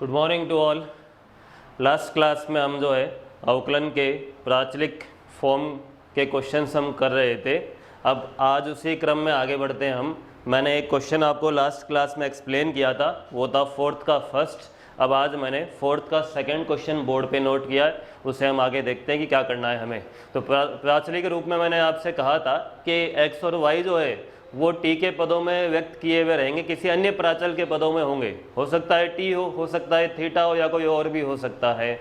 Good morning to all. Last class में हम जो है अवकलन के प्राचलिक फॉर्म के क्वेश्चंस हम कर रहे थे। अब आज उसी क्रम में आगे बढ़ते हैं हम। मैंने एक क्वेश्चन आपको लास्ट क्लास में एक्सप्लेन किया था, वो था फोर्थ का फर्स्ट। अब आज मैंने फोर्थ का सेकंड क्वेश्चन बोर्ड पे नोट किया है, उसे हम आगे देखते हैं कि क्या करना है हमें। तो प्राचलिक रूप में मैंने आपसे कहा था कि एक्स और वाई जो है वो टी के पदों में व्यक्त किए हुए रहेंगे, किसी अन्य प्राचल के पदों में होंगे। हो सकता है टी हो सकता है थीटा हो, या कोई और भी हो सकता है।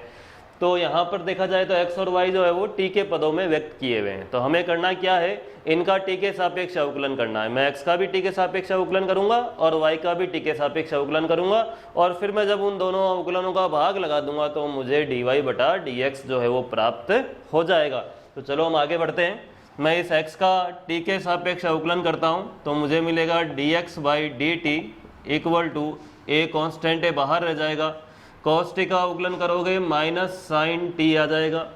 तो यहाँ पर देखा जाए तो एक्स और वाई जो है वो टी के पदों में व्यक्त किए हुए हैं। तो हमें करना क्या है, इनका टी के सापेक्ष अवकलन करना है। मैं एक्स का भी टी के सापेक्ष अवकलन करूंगा और वाई का भी टी के सापेक्ष अवकलन करूंगा, और फिर मैं जब उन दोनों अवकलनों का भाग लगा दूंगा तो मुझे डी वाई बटा डी एक्स जो है वो प्राप्त हो जाएगा। तो चलो हम आगे बढ़ते हैं। मैं इस x का t के सापेक्ष अवकलन करता हूँ तो मुझे मिलेगा dx by d t equal to a constant है, बाहर रह जाएगा। cos t का अवकलन करोगे माइनस साइन t आ जाएगा।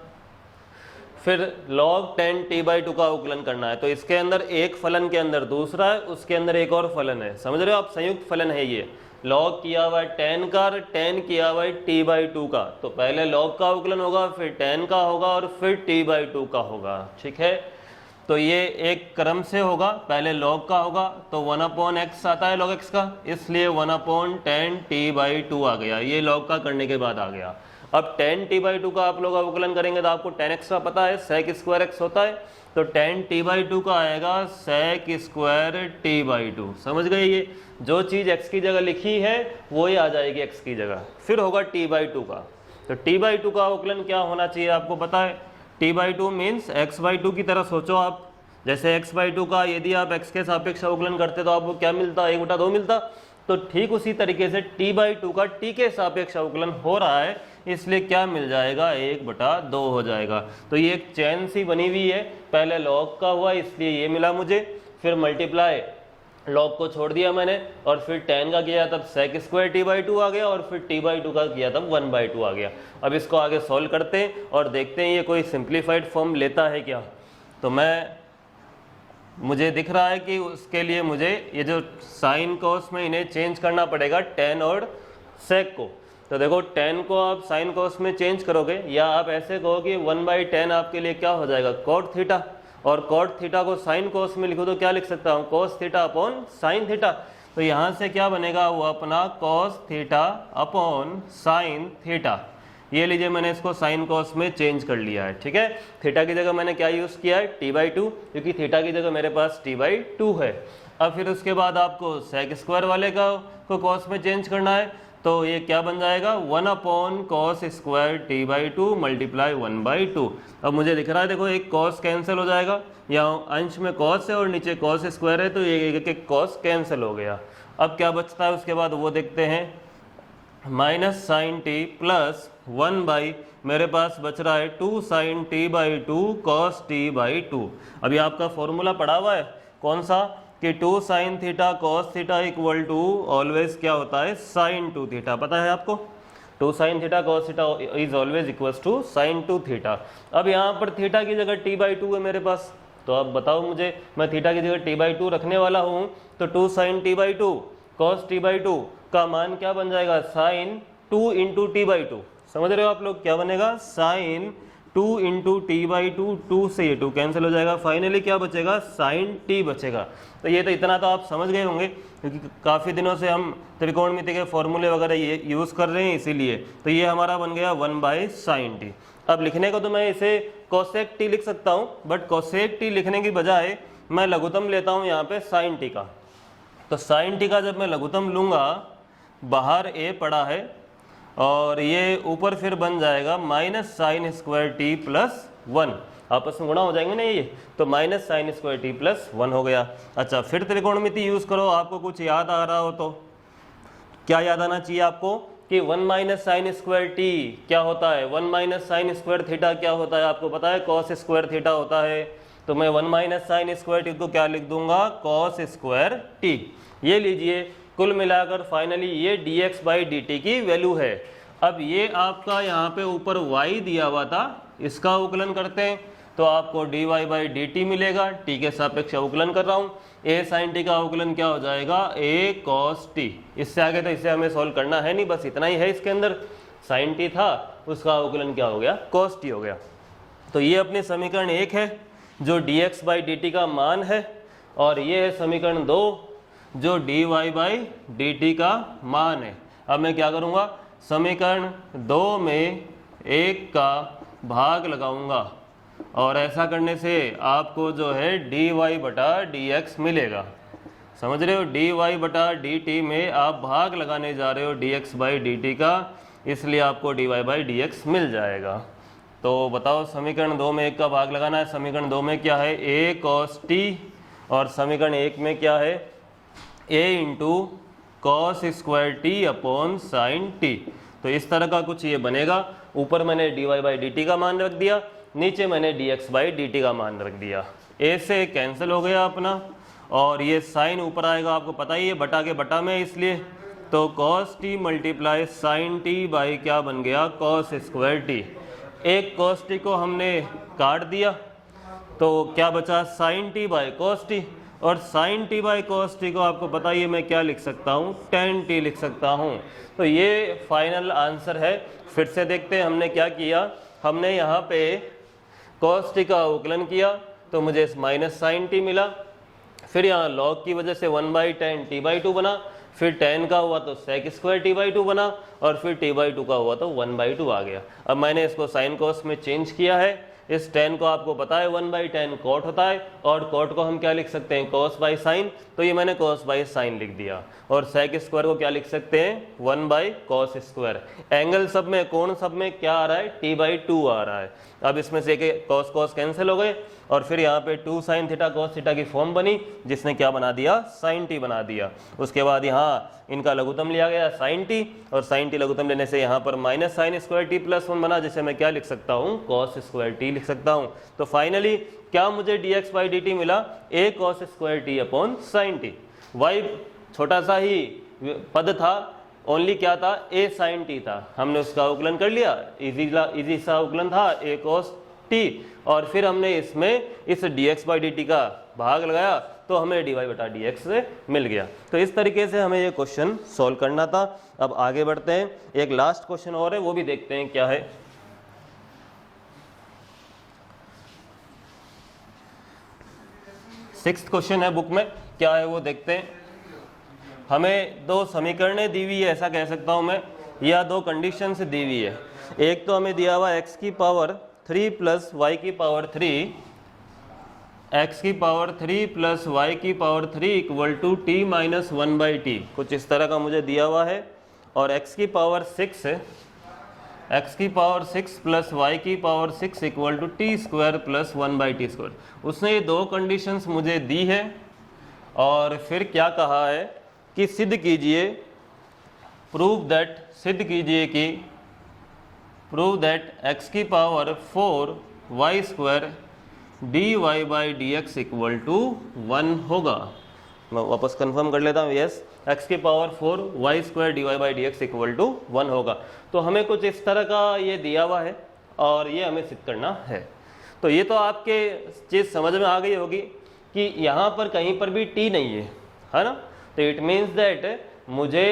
फिर log tan t by to का अवकलन करना है। तो इसके अंदर एक फलन के अंदर दूसरा है, उसके अंदर एक और फलन है। समझ रहे हो आप, संयुक्त फलन है ये। log किया हुआ है tan का और tan किया हुआ है t बाई टू का। तो पहले log का अवकलन होगा, फिर tan का होगा और फिर t बाई टू का होगा। ठीक है, तो ये एक क्रम से होगा। पहले log का होगा तो 1/x आता है log x का, इसलिए 1/tan t बाई टू आ गया। ये log का करने के बाद आ गया। अब tan t बाई टू का आप लोग अवकलन करेंगे तो आपको tan x का पता है, sec स्क्वायर x होता है। तो tan t बाई टू का आएगा sec square t by to. समझ गए, ये जो चीज़ x की जगह लिखी है वो ही आ जाएगी x की जगह। फिर होगा t बाई टू का। तो t बाई टू का अवकलन क्या होना चाहिए आपको पता है। t by two means x by two की तरह सोचो आप। जैसे x बाई टू का यदि आप x के सापेक्ष अवकलन करते तो आपको क्या मिलता, 1/2 मिलता। तो ठीक उसी तरीके से t बाई टू का t के सापेक्ष अवकलन हो रहा है, इसलिए क्या मिल जाएगा, 1/2 हो जाएगा। तो ये एक चैन सी बनी हुई है। पहले log का हुआ इसलिए ये मिला मुझे, फिर मल्टीप्लाई log को छोड़ दिया मैंने, और फिर tan का किया तब sec square t by two आ गया, और फिर t बाई टू का किया तब 1/2 आ गया। अब इसको आगे सॉल्व करते हैं और देखते हैं ये कोई सिंप्लीफाइड फॉर्म लेता है क्या। तो मुझे दिख रहा है कि उसके लिए मुझे ये जो साइन कॉस में इन्हें चेंज करना पड़ेगा, tan और sec को। तो देखो tan को आप साइन कॉस में चेंज करोगे, या आप ऐसे कहो कि 1/tan आपके लिए क्या हो जाएगा, cot थीटा। और cot थीटा को साइन कॉस में लिखो तो क्या लिख सकता हूँ, cos theta upon sine theta. तो यहाँ से क्या बनेगा, वो अपना cos theta upon sine theta. ये लीजिए, मैंने इसको साइन कॉस में चेंज कर लिया है। ठीक है, थीटा की जगह मैंने क्या यूज़ किया है, t बाई टू, क्योंकि थीटा की जगह मेरे पास t बाई टू है। अब फिर उसके बाद आपको sec स्क्वायर वाले को कॉस में चेंज करना है। तो ये क्या बन जाएगा, 1/cos square t by to multiply 1/2। अब मुझे दिख रहा है, देखो एक cos कैंसिल हो जाएगा, या अंश में cos है और नीचे cos स्क्वायर है, तो ये एक cos कैंसिल हो गया। अब क्या बचता है उसके बाद वो देखते हैं, माइनस साइन टी प्लस 1/ मेरे पास बच रहा है 2 sin t by to cos t by to. अभी आपका फॉर्मूला पढ़ा हुआ है कौन सा, कि 2 sin theta cos theta equal to always क्या होता है, sin 2 थीटा। पता है आपको, 2 sin theta cos theta is always equals to sin 2 theta. अब यहाँ पर थीटा की जगह t बाई टू है मेरे पास, तो अब बताओ मुझे, मैं थीटा की जगह t बाई टू रखने वाला हूँ। तो 2 sin t by to cos t by to का मान क्या बन जाएगा, sin 2 into T by two. समझ रहे हो आप लोग, क्या बनेगा, sin 2 into T by two, 2 से ये 2 कैंसिल हो जाएगा। फाइनली क्या बचेगा, sin t बचेगा। तो ये तो इतना तो आप समझ गए होंगे, क्योंकि काफ़ी दिनों से हम त्रिकोणमिति के फॉर्मूले वगैरह ये यूज़ कर रहे हैं, इसीलिए। तो ये हमारा बन गया 1/sin t। अब लिखने को तो मैं इसे cosec t लिख सकता हूँ, बट cosec t लिखने की बजाय मैं लघुत्तम लेता हूँ यहाँ पे sin t का। तो sin t का जब मैं लघुत्तम लूँगा, बाहर a पड़ा है और ये ऊपर फिर बन जाएगा minus sine square T plus 1, आपस में गुणा हो जाएंगे ना ये, तो minus sine square T plus 1 हो गया। अच्छा, फिर त्रिकोणमिति यूज़ करो, आपको कुछ याद आ रहा हो तो क्या याद आना चाहिए आपको, कि 1 माइनस साइन स्क्वायर टी क्या होता है, 1 माइनस साइन स्क्वायर थीटा क्या होता है, आपको पता है cos स्क्वायर थीटा होता है। तो मैं 1 माइनस साइन स्क्वायर टी को क्या लिख दूंगा, cos स्क्वायर टी। ये लीजिए, कुल मिलाकर फाइनली ये dx बाई डी टी की वैल्यू है। अब ये आपका यहाँ पे ऊपर y दिया हुआ था, इसका अवकलन करते हैं तो आपको dy बाई डी टी मिलेगा। t के सापेक्ष अवकलन कर रहा हूँ, ए साइन टी का अवकलन क्या हो जाएगा, ए कॉस टी। इससे आगे तो इसे हमें सॉल्व करना है नहीं, बस इतना ही है इसके अंदर। साइन टी था, उसका अवकलन क्या हो गया, कॉस टी हो गया। तो ये अपनी समीकरण 1 है जो dx बाई डी का मान है, और ये है समीकरण 2 जो dy बाई डी का मान है। अब मैं क्या करूँगा, समीकरण 2 में 1 का भाग लगाऊंगा, और ऐसा करने से आपको जो है dy बटा dx मिलेगा। समझ रहे हो, dy बटा dt में आप भाग लगाने जा रहे हो dx बाई dt का, इसलिए आपको dy बाई dx मिल जाएगा। तो बताओ समीकरण 2 में 1 का भाग लगाना है। समीकरण 2 में क्या है, a cos t, और समीकरण 1 में क्या है, a into cos square T upon sine T. तो इस तरह का कुछ ये बनेगा। ऊपर मैंने dy बाई dt का मान रख दिया, नीचे मैंने dx बाई dt का मान रख दिया। a से कैंसिल हो गया अपना, और ये साइन ऊपर आएगा, आपको पता ही है बटा के बटा में, इसलिए तो cos t multiply sine t by क्या बन गया, cos स्क्वायर टी। एक cos t को हमने काट दिया, तो क्या बचा, sine t by cos t, और sine t by cos t को आपको पता ही है मैं क्या लिख सकता हूँ, tan t लिख सकता हूँ। तो ये फाइनल आंसर है। फिर से देखते हैं हमने क्या किया, हमने यहाँ पे cos t का अवकलन किया तो मुझे माइनस साइन टी मिला, फिर यहाँ log की वजह से 1/tan t/2 बना, फिर tan का हुआ तो sec स्क्वायर t/2 बना, और फिर t/2 का हुआ तो 1/2 आ गया। अब मैंने इसको साइन कॉस में चेंज किया है। इस tan को आपको पता है 1/tan cot होता है, और cot को हम क्या लिख सकते हैं, cos बाई साइन, तो ये मैंने cos बाई साइन लिख दिया। और sec स्क्वायर को क्या लिख सकते हैं, 1/cos स्क्वायर। एंगल सब में, कोण सब में क्या आ रहा है, t/2 आ रहा है। अब इसमें से एक cos cos कैंसिल हो गए, और फिर यहाँ पे 2 sin थीटा cos थीटा की फॉर्म बनी, जिसने क्या बना दिया, sin t बना दिया। उसके बाद यहाँ इनका लघुत्तम लिया गया sin t, और sin t लघुत्तम लेने से यहाँ पर minus sine square t plus 1 बना, जिसे मैं क्या लिख सकता हूँ, cos स्क्वायर t लिख सकता हूँ। तो फाइनली क्या मुझे dx बाई dt मिला, a cos square t upon sine T. y छोटा सा ही पद था, ओनली क्या था, a sin t था, हमने उसका अवकलन कर लिया, इजी सा अवकलन था a cos t, और फिर हमने इसमें इस dx बाई dt का भाग लगाया तो हमें dy बटा dx से मिल गया। तो इस तरीके से हमें ये क्वेश्चन सॉल्व करना था। अब आगे बढ़ते हैं, एक लास्ट क्वेश्चन और है, वो भी देखते हैं क्या है। सिक्स्थ क्वेश्चन है बुक में, क्या है वो देखते हैं। हमें दो समीकरणें दी हुई है, ऐसा कह सकता हूं मैं, या दो कंडीशंस दी हुई है। एक तो हमें दिया हुआ x की पावर 3 प्लस y की पावर 3, x की पावर 3 प्लस y की power 3 equal to t minus 1/t, कुछ इस तरह का मुझे दिया हुआ है। और x की पावर 6 है, x की पावर 6 प्लस y की power 6 equal to t square plus 1/t square. उसने ये दो कंडीशंस मुझे दी है, और फिर क्या कहा है कि सिद्ध कीजिए, सिद्ध कीजिए कि प्रूव दैट x की power 4 y square dy by d x equal to 1 होगा। मैं वापस कंफर्म कर लेता हूँ, यस, x की power 4 y square d by d x equal to 1 होगा। तो हमें कुछ इस तरह का ये दिया हुआ है, और ये हमें सिद्ध करना है। तो ये तो आपके चीज़ समझ में आ गई होगी कि यहाँ पर कहीं पर भी t नहीं है ना। तो इट मीन्स दैट मुझे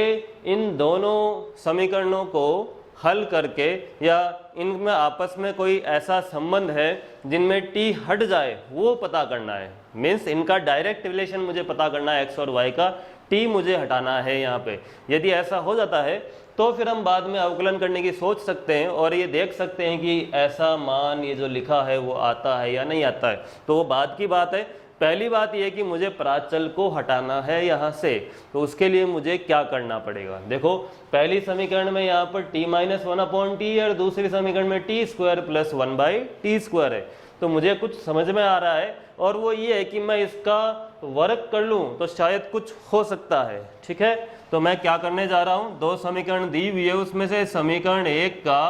इन दोनों समीकरणों को हल करके, या इनमें आपस में कोई ऐसा संबंध है जिनमें t हट जाए, वो पता करना है। मीन्स इनका डायरेक्ट रिलेशन मुझे पता करना है, x और y का, t मुझे हटाना है यहाँ पे। यदि ऐसा हो जाता है तो फिर हम बाद में अवकलन करने की सोच सकते हैं, और ये देख सकते हैं कि ऐसा मान ये जो लिखा है वो आता है या नहीं आता है। तो वो बाद की बात है। पहली बात यह कि मुझे प्राचल को हटाना है यहाँ से, तो उसके लिए मुझे क्या करना पड़ेगा। देखो, पहली समीकरण में यहाँ पर t माइनस 1/t है, और दूसरी समीकरण में t square plus 1/t square है। तो मुझे कुछ समझ में आ रहा है, और वो ये है कि मैं इसका वर्क कर लूँ तो शायद कुछ हो सकता है। ठीक है, तो मैं क्या करने जा रहा हूँ, दो समीकरण दी हुई है, उसमें से समीकरण 1 का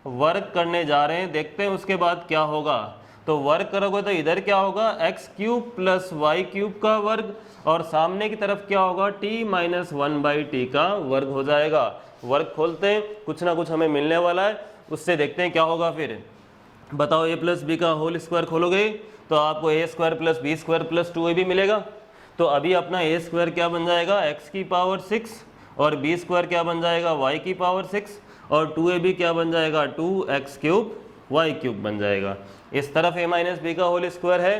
वर्क करने जा रहे हैं। देखते हैं उसके बाद क्या होगा। तो वर्क करोगे तो इधर क्या होगा, x cube plus y cube का वर्ग, और सामने की तरफ क्या होगा, t माइनस 1/t का वर्ग हो जाएगा। वर्ग खोलते हैं, कुछ ना कुछ हमें मिलने वाला है, उससे देखते हैं क्या होगा। फिर बताओ, a प्लस बी का होल स्क्वायर खोलोगे तो आपको a स्क्वायर plus b square plus 2ab मिलेगा। तो अभी अपना ए स्क्वायर क्या बन जाएगा x की पावर 6 और बी स्क्वायर क्या बन जाएगा y की पावर 6 और 2ab क्या बन जाएगा 2x क्यूब y क्यूब बन जाएगा। इस तरफ a माइनस बी का होल स्क्वायर है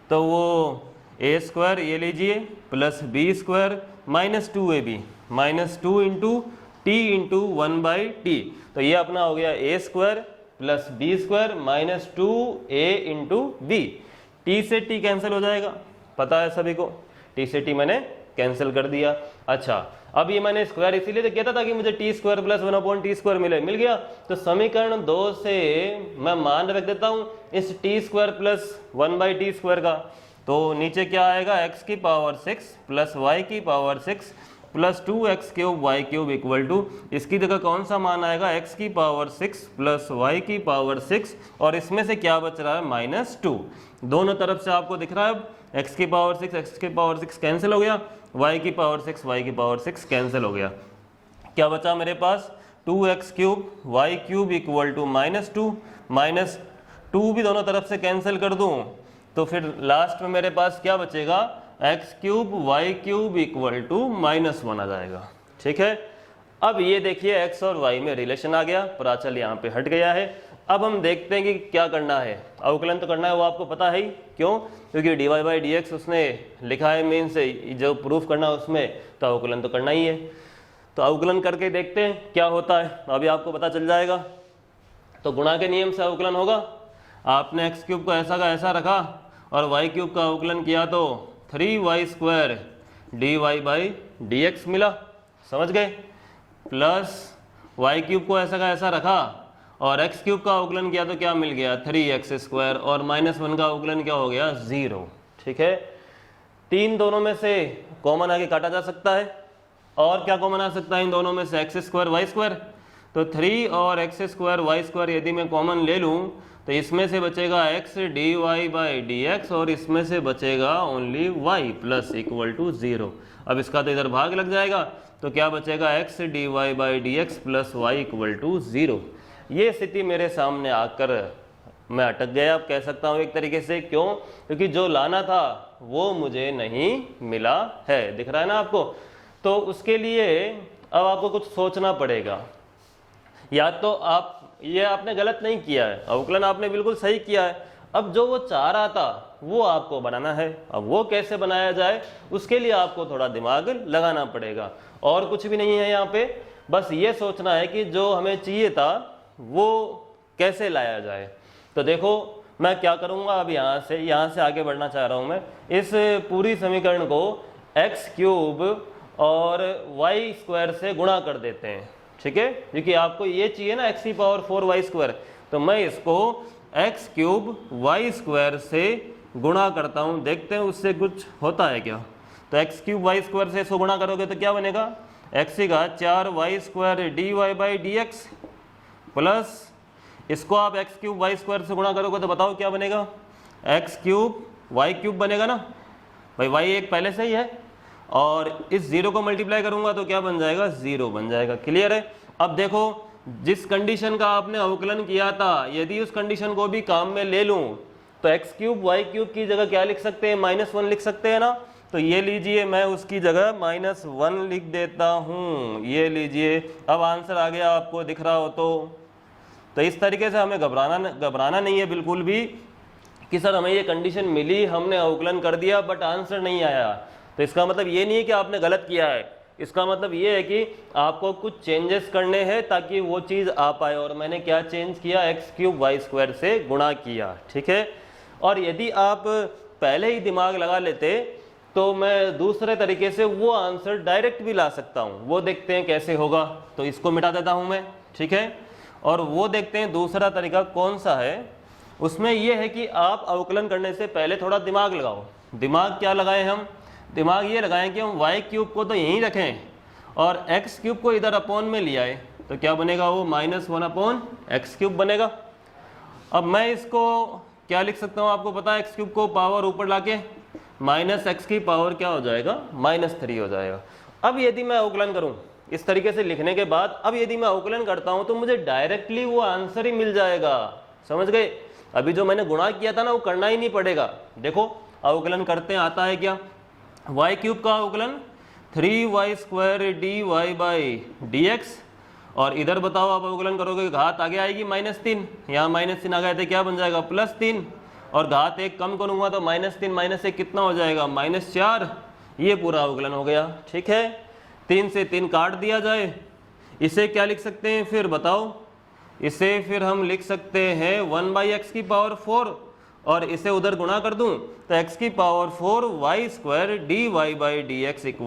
तो वो ए स्क्वायर ये लीजिए plus b square minus 2ab minus 2 into t into 1/t। तो ये अपना हो गया a square plus b square minus 2a into b. T से टी कैंसिल हो जाएगा, पता है सभी को, टी से टी मैंने कैंसिल कर दिया। अच्छा, अब ये मैंने स्क्वायर इसीलिए तो कहता था कि मुझे t square plus 1/t square मिल गया। तो समीकरण 2 से मैं मान रख देता हूँ इस T square plus 1/t square का। तो नीचे क्या आएगा x की पावर 6 प्लस y की power 6 plus 2x cube y cube equal to, इसकी जगह कौन सा मान आएगा x की पावर 6 प्लस y की पावर 6 और इसमें से क्या बच रहा है -2। दोनों तरफ से आपको दिख रहा है अब x की पावर 6 x की पावर 6 कैंसिल हो गया, y की पावर 6 y की पावर 6 कैंसिल हो गया। क्या बचा मेरे पास 2x cube y cube equal to -2 भी दोनों तरफ से कैंसिल कर दूं तो फिर लास्ट में मेरे पास क्या बचेगा x cube y cube equal to -1 आ जाएगा। ठीक है, अब ये देखिए x और y में रिलेशन आ गया, प्राचल यहाँ पे हट गया है। अब हम देखते हैं कि क्या करना है, अवकलन तो करना है वो आपको पता है ही, क्यों? क्योंकि dy बाई dx उसने लिखा है मेन से, जो प्रूफ करना है उसमें, तो अवकलन तो करना ही है। तो अवकलन करके देखते हैं क्या होता है, अभी आपको पता चल जाएगा। तो गुणा के नियम से अवकलन होगा, आपने x क्यूब को ऐसा का ऐसा रखा और y क्यूब का अवकलन किया तो 3y square dy by dx मिला, समझ गए, प्लस y क्यूब को ऐसा का ऐसा रखा और x क्यूब का अवकलन किया तो क्या मिल गया 3x स्क्वायर और -1 का अवकलन क्या हो गया 0। ठीक है, 3 दोनों में से कॉमन आगे काटा जा सकता है और क्या कॉमन आ सकता है इन दोनों में से x स्क्वायर y स्क्वायर। तो 3 और x स्क्वायर y स्क्वायर यदि मैं कॉमन ले लूँ तो इसमें से बचेगा x dy बाई dx और इसमें से बचेगा only y plus equal to 0। अब इसका तो इधर भाग लग जाएगा तो क्या बचेगा x dy by dx plus y equal to 0। ये स्थिति मेरे सामने आकर मैं अटक गया, अब कह सकता हूँ एक तरीके से, क्यों? क्योंकि जो लाना था वो मुझे नहीं मिला है, दिख रहा है ना आपको। तो उसके लिए अब आपको कुछ सोचना पड़ेगा, या तो आप, ये आपने गलत नहीं किया है, अवकलन आपने बिल्कुल सही किया है। अब जो वो चाह रहा था वो आपको बनाना है, अब वो कैसे बनाया जाए उसके लिए आपको थोड़ा दिमाग लगाना पड़ेगा, और कुछ भी नहीं है यहाँ पे। बस ये सोचना है कि जो हमें चाहिए था वो कैसे लाया जाए। तो देखो मैं क्या करूँगा, अब यहाँ से आगे बढ़ना चाह रहा हूँ मैं। इस पूरी समीकरण को x क्यूब और y स्क्वायर से गुणा कर देते हैं, ठीक है, क्योंकि आपको ये चाहिए ना x की पावर 4y स्क्वायर। तो मैं इसको x क्यूब y स्क्वायर से गुणा करता हूँ, देखते हैं उससे कुछ होता है क्या। तो x क्यूब y स्क्वायर से इसको गुणा करोगे तो क्या बनेगा, x का 4y square dy by dx plus इसको आप x क्यूब y स्क्वायर से गुणा करोगे तो बताओ क्या बनेगा, x क्यूब y क्यूब बनेगा ना भाई, y एक पहले से ही है, और इस 0 को मल्टीप्लाई करूंगा तो क्या बन जाएगा 0 बन जाएगा। क्लियर है। अब देखो जिस कंडीशन का आपने अवकलन किया था, यदि उस कंडीशन को भी काम में ले लूं तो x क्यूब y क्यूब की जगह क्या लिख सकते हैं, -1 लिख सकते हैं ना। तो ये लीजिए मैं उसकी जगह -1 लिख देता हूँ, ये लीजिए। अब आंसर आ गया, आपको दिख रहा हो तो इस तरीके से हमें घबराना नहीं है बिल्कुल भी कि सर हमें ये कंडीशन मिली, हमने अवकलन कर दिया बट आंसर नहीं आया। तो इसका मतलब ये नहीं है कि आपने गलत किया है, इसका मतलब ये है कि आपको कुछ चेंजेस करने हैं ताकि वो चीज़ आ पाए। और मैंने क्या चेंज किया, x क्यूब y स्क्वायर से गुणा किया, ठीक है। और यदि आप पहले ही दिमाग लगा लेते तो मैं दूसरे तरीके से वो आंसर डायरेक्ट भी ला सकता हूँ, वो देखते हैं कैसे होगा। तो इसको मिटा देता हूँ मैं, ठीक है, और वो देखते हैं दूसरा तरीका कौन सा है। उसमें यह है कि आप अवकलन करने से पहले थोड़ा दिमाग लगाओ। दिमाग क्या लगाएं हम, दिमाग ये लगाएं कि हम y क्यूब को तो यहीं रखें और x क्यूब को इधर अपॉन में ले आए, तो क्या बनेगा वो -1 अपॉन x क्यूब बनेगा। अब मैं इसको क्या लिख सकता हूँ, आपको पता है x क्यूब को पावर ऊपर लाके -x की पावर क्या हो जाएगा -3 हो जाएगा। अब यदि मैं अवकलन करूँ इस तरीके से लिखने के बाद, अब यदि मैं अवकलन करता हूँ तो मुझे डायरेक्टली वो आंसर ही मिल जाएगा, समझ गए। अभी जो मैंने गुणा किया था ना वो करना ही नहीं पड़ेगा। देखो अवकलन करते हैं आता है क्या, वाई क्यूब का अवकलन 3y² dy/dx, और इधर बताओ आप अवकलन करोगे घात आगे आएगी -3, यहाँ -3 आ गए थे, क्या बन जाएगा +3, और घात 1 कम करूंगा तो -3 - 1 कितना हो जाएगा -4। ये पूरा अवकलन हो गया। ठीक है, 3 से 3 काट दिया जाए, इसे क्या लिख सकते हैं फिर बताओ, इसे फिर हम लिख सकते हैं 1/x⁴, और इसे उधर गुणा कर दूं तो x⁴ y² dy/dx =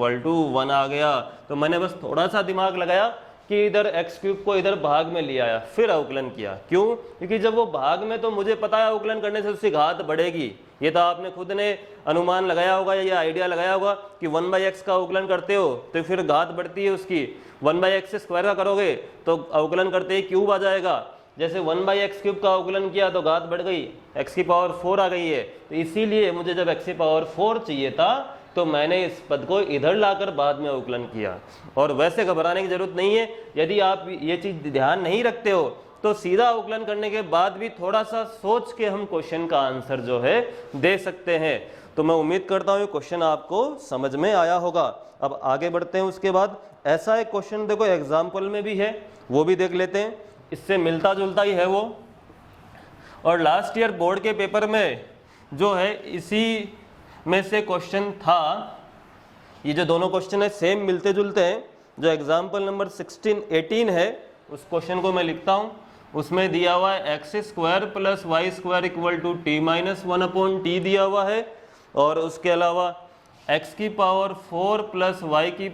1 आ गया। तो मैंने बस थोड़ा सा दिमाग लगाया कि इधर x³ को इधर भाग में ले आया, फिर अवकलन किया। क्यों? क्योंकि जब वो भाग में, तो मुझे पता है अवकलन करने से उसकी घात बढ़ेगी। ये तो आपने खुद ने अनुमान लगाया होगा या ये आइडिया लगाया होगा कि 1/x का अवकलन करते हो तो फिर घात बढ़ती है उसकी, 1/x² का करोगे तो अवकलन करते ही क्यूब आ जाएगा। जैसे 1/x³ का अवकलन किया तो घात बढ़ गई, x⁴ आ गई है। तो इसीलिए मुझे जब x⁴ चाहिए था तो मैंने इस पद को इधर लाकर बाद में अवकलन किया। और वैसे घबराने की जरूरत नहीं है, यदि आप ये चीज ध्यान नहीं रखते हो तो सीधा अवकलन करने के बाद भी थोड़ा सा सोच के हम क्वेश्चन का आंसर जो है दे सकते हैं। तो मैं उम्मीद करता हूँ ये क्वेश्चन आपको समझ में आया होगा। अब आगे बढ़ते हैं। उसके बाद ऐसा एक क्वेश्चन देखो एग्जाम्पल में भी है, वो भी देख लेते हैं, इससे मिलता जुलता ही है वो। और लास्ट ईयर बोर्ड के पेपर में जो है इसी में से क्वेश्चन था, ये जो दोनों क्वेश्चन है सेम मिलते जुलते हैं। जो एग्जाम्पल नंबर 16-18 है उस क्वेश्चन को मैं लिखता हूँ। उसमें दिया हुआ है x² + y² = t-1/t दिया हुआ है, और उसके अलावा x⁴ + y⁴ =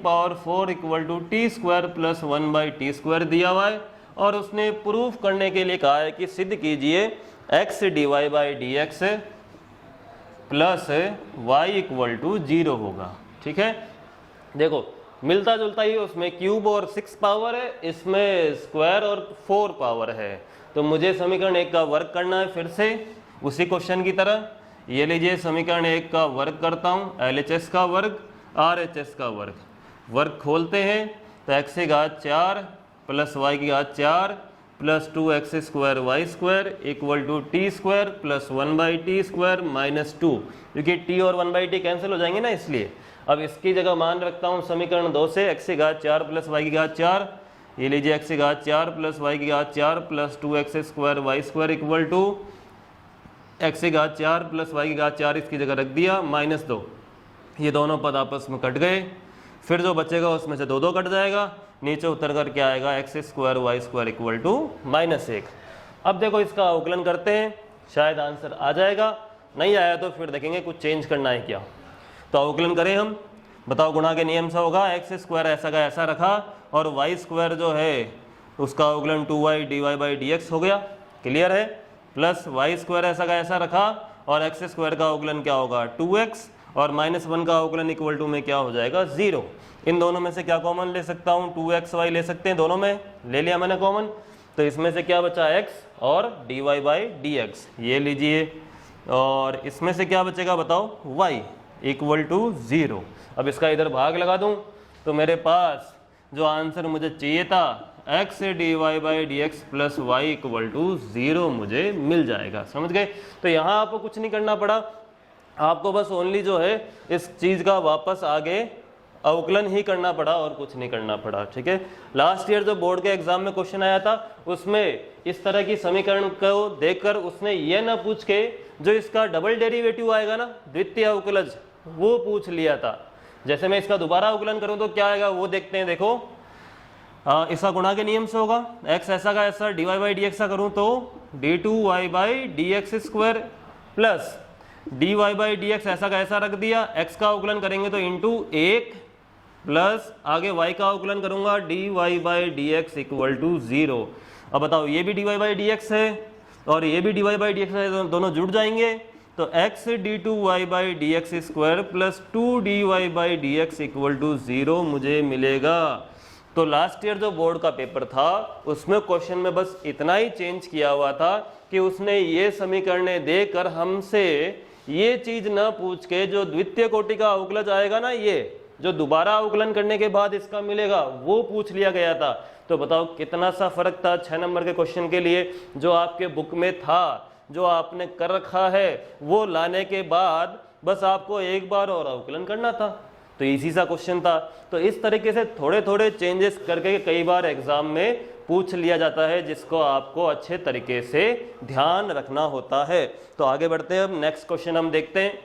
t² + 1/t² दिया हुआ है। और उसने प्रूफ करने के लिए कहा है कि सिद्ध कीजिए x dy/dx प्लस y = 0 होगा। ठीक है, देखो मिलता जुलता ही, उसमें क्यूब और 6 पावर है, इसमें स्क्वायर और 4 पावर है। तो मुझे समीकरण 1 का वर्ग करना है फिर से उसी क्वेश्चन की तरह। ये लीजिए समीकरण 1 का वर्ग करता हूँ, LHS का वर्ग RHS का वर्ग। वर्ग खोलते हैं तो x⁴ + y⁴ plus 2x² y² = t² + 1/t² - 2, क्योंकि t और 1/t कैंसिल हो जाएंगे ना, इसलिए अब इसकी जगह मान रखता हूँ समीकरण 2 से x⁴ + y⁴, ये लीजिए x⁴ + y⁴ plus 2x² y² = x⁴ + y⁴ इसकी जगह रख दिया -2। ये दोनों पद आपस में कट गए, फिर जो बचेगा उसमें से 2 कट जाएगा, नीचे उतर कर क्या आएगा x² y² = -1। अब देखो इसका अवकलन करते हैं, शायद आंसर आ जाएगा, नहीं आया तो फिर देखेंगे कुछ चेंज करना है क्या। तो अवकलन करें हम, बताओ गुणा के नियम से होगा, x² ऐसा का ऐसा रखा और y² जो है उसका अवकलन 2y dy/dx हो गया, क्लियर है, प्लस y² ऐसा का ऐसा रखा और x² का अवकलन क्या होगा 2x, और -1 का अवकलन इक्वल टू में क्या हो जाएगा 0। इन दोनों में से क्या कॉमन ले सकता हूँ, 2xy ले सकते हैं, दोनों में ले लिया मैंने कॉमन। तो इसमें से क्या बचा x और dy/dx, ये लीजिए, और इसमें से क्या बचेगा बताओ y = 0। अब इसका इधर भाग लगा दूं तो मेरे पास जो आंसर मुझे चाहिए था x dy/dx प्लस y = 0 मुझे मिल जाएगा। समझ गए? तो यहाँ आपको कुछ नहीं करना पड़ा, आपको बस ओनली जो है इस चीज़ का वापस आगे अवकलन ही करना पड़ा और कुछ नहीं करना पड़ा। ठीक है, लास्ट ईयर जो बोर्ड के एग्जाम में क्वेश्चन आया था उसमें इस तरह की समीकरण को देखकर उसने ये ना पूछ के जो इसका डबल डेरिवेटिव आएगा ना, द्वितीय अवकलज, वो पूछ लिया था। जैसे मैं इसका दोबारा अवकलन करूं तो क्या आएगा वो देखते हैं। देखो इसका गुणा के नियम से होगा, x ऐसा का ऐसा dy/dx का करूं तो d2y/dx² प्लस dy/dx ऐसा का ऐसा रख दिया, x का अवकलन करेंगे तो इंटू 1 प्लस आगे y का अवकलन करूंगा dy/dx = 0। अब बताओ ये भी dy/dx है और ये भी dy/dx है, दोनों जुड़ जाएंगे तो x d2y/dx² प्लस 2dy/dx = 0 मुझे मिलेगा। तो लास्ट ईयर जो बोर्ड का पेपर था उसमें क्वेश्चन में बस इतना ही चेंज किया हुआ था कि उसने ये समीकरणें देकर हमसे ये चीज न पूछ के जो द्वितीय कोटि का अवकलज आएगा ना, ये जो दोबारा अवकलन करने के बाद इसका मिलेगा, वो पूछ लिया गया था। तो बताओ कितना सा फर्क था 6 नंबर के क्वेश्चन के लिए, जो आपके बुक में था, जो आपने कर रखा है, वो लाने के बाद बस आपको एक बार और अवकलन करना था। तो इसी सा क्वेश्चन था। तो इस तरीके से थोड़े थोड़े चेंजेस करके कई बार एग्जाम में पूछ लिया जाता है, जिसको आपको अच्छे तरीके से ध्यान रखना होता है। तो आगे बढ़ते हैं, अब नेक्स्ट क्वेश्चन हम देखते हैं।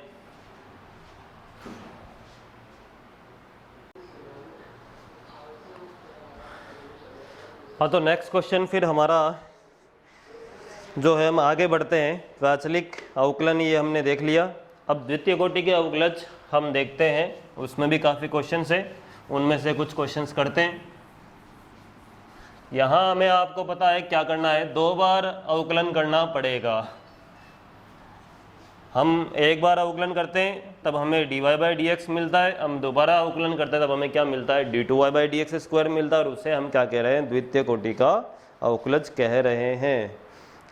हाँ, तो नेक्स्ट क्वेश्चन फिर हमारा जो है, हम आगे बढ़ते हैं। प्राचलिक अवकलन ये हमने देख लिया। अब द्वितीय कोटि के अवकलज हम देखते हैं, उसमें भी काफ़ी क्वेश्चंस है, उनमें से कुछ क्वेश्चंस करते हैं। यहाँ हमें आपको पता है क्या करना है, 2 बार अवकलन करना पड़ेगा। हम एक बार अवकलन करते हैं तब हमें dy/dx मिलता है, हम दोबारा अवकलन करते हैं तब हमें क्या मिलता है, d2y/dx² मिलता है, और उसे हम क्या कह रहे हैं, द्वितीय कोटि का अवकलज कह रहे हैं।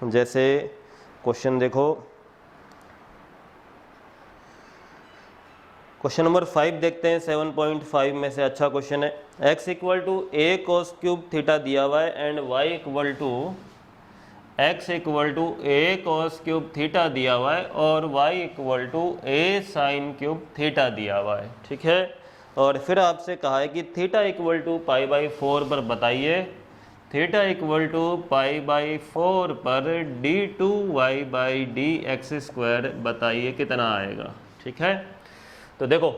जैसे क्वेश्चन देखो, क्वेश्चन नंबर 5 देखते हैं, 7.5 में से अच्छा क्वेश्चन है। x = a cos cube theta दिया हुआ है and y = x = a cos cube theta दिया हुआ है और y = a sin cube theta दिया हुआ है, ठीक है। और फिर आपसे कहा है कि थीटा = π/4 पर बताइए, थीटा = π/4 पर d2y/dx² बताइए कितना आएगा, ठीक है। तो देखो,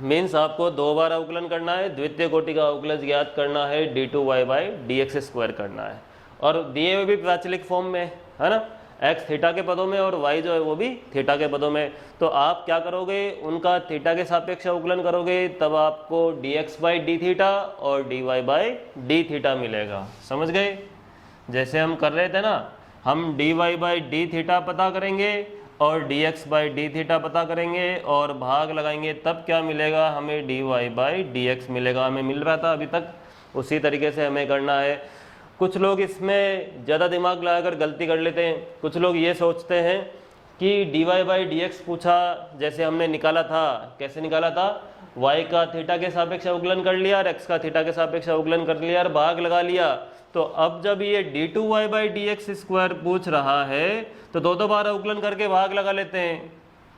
मीन्स आपको 2 बार अवकलन करना है, द्वितीय कोटि का अवकलज ज्ञात करना है, d2y/dx² करना है, और दिए हुए भी प्राचलिक फॉर्म में है ना, x थीटा के पदों में और y जो है वो भी थीटा के पदों में। तो आप क्या करोगे, उनका थीटा के सापेक्ष अवकलन करोगे, तब आपको dx/dθ और dy/dθ मिलेगा। समझ गए? जैसे हम कर रहे थे ना, हम dy/dθ पता करेंगे और dx/dθ पता करेंगे और भाग लगाएंगे, तब क्या मिलेगा, हमें dy/dx मिलेगा। हमें मिल रहा था अभी तक, उसी तरीके से हमें करना है। कुछ लोग इसमें ज़्यादा दिमाग लगाकर गलती कर लेते हैं। कुछ लोग ये सोचते हैं कि dy/dx पूछा, जैसे हमने निकाला था, कैसे निकाला था, y का थीटा के सापेक्ष अवकलन कर लिया और x का थीटा के सापेक्ष अवकलन कर लिया और भाग लगा लिया। तो अब जब ये d2y/dx² पूछ रहा है तो 2 बार अवकलन करके भाग लगा लेते हैं।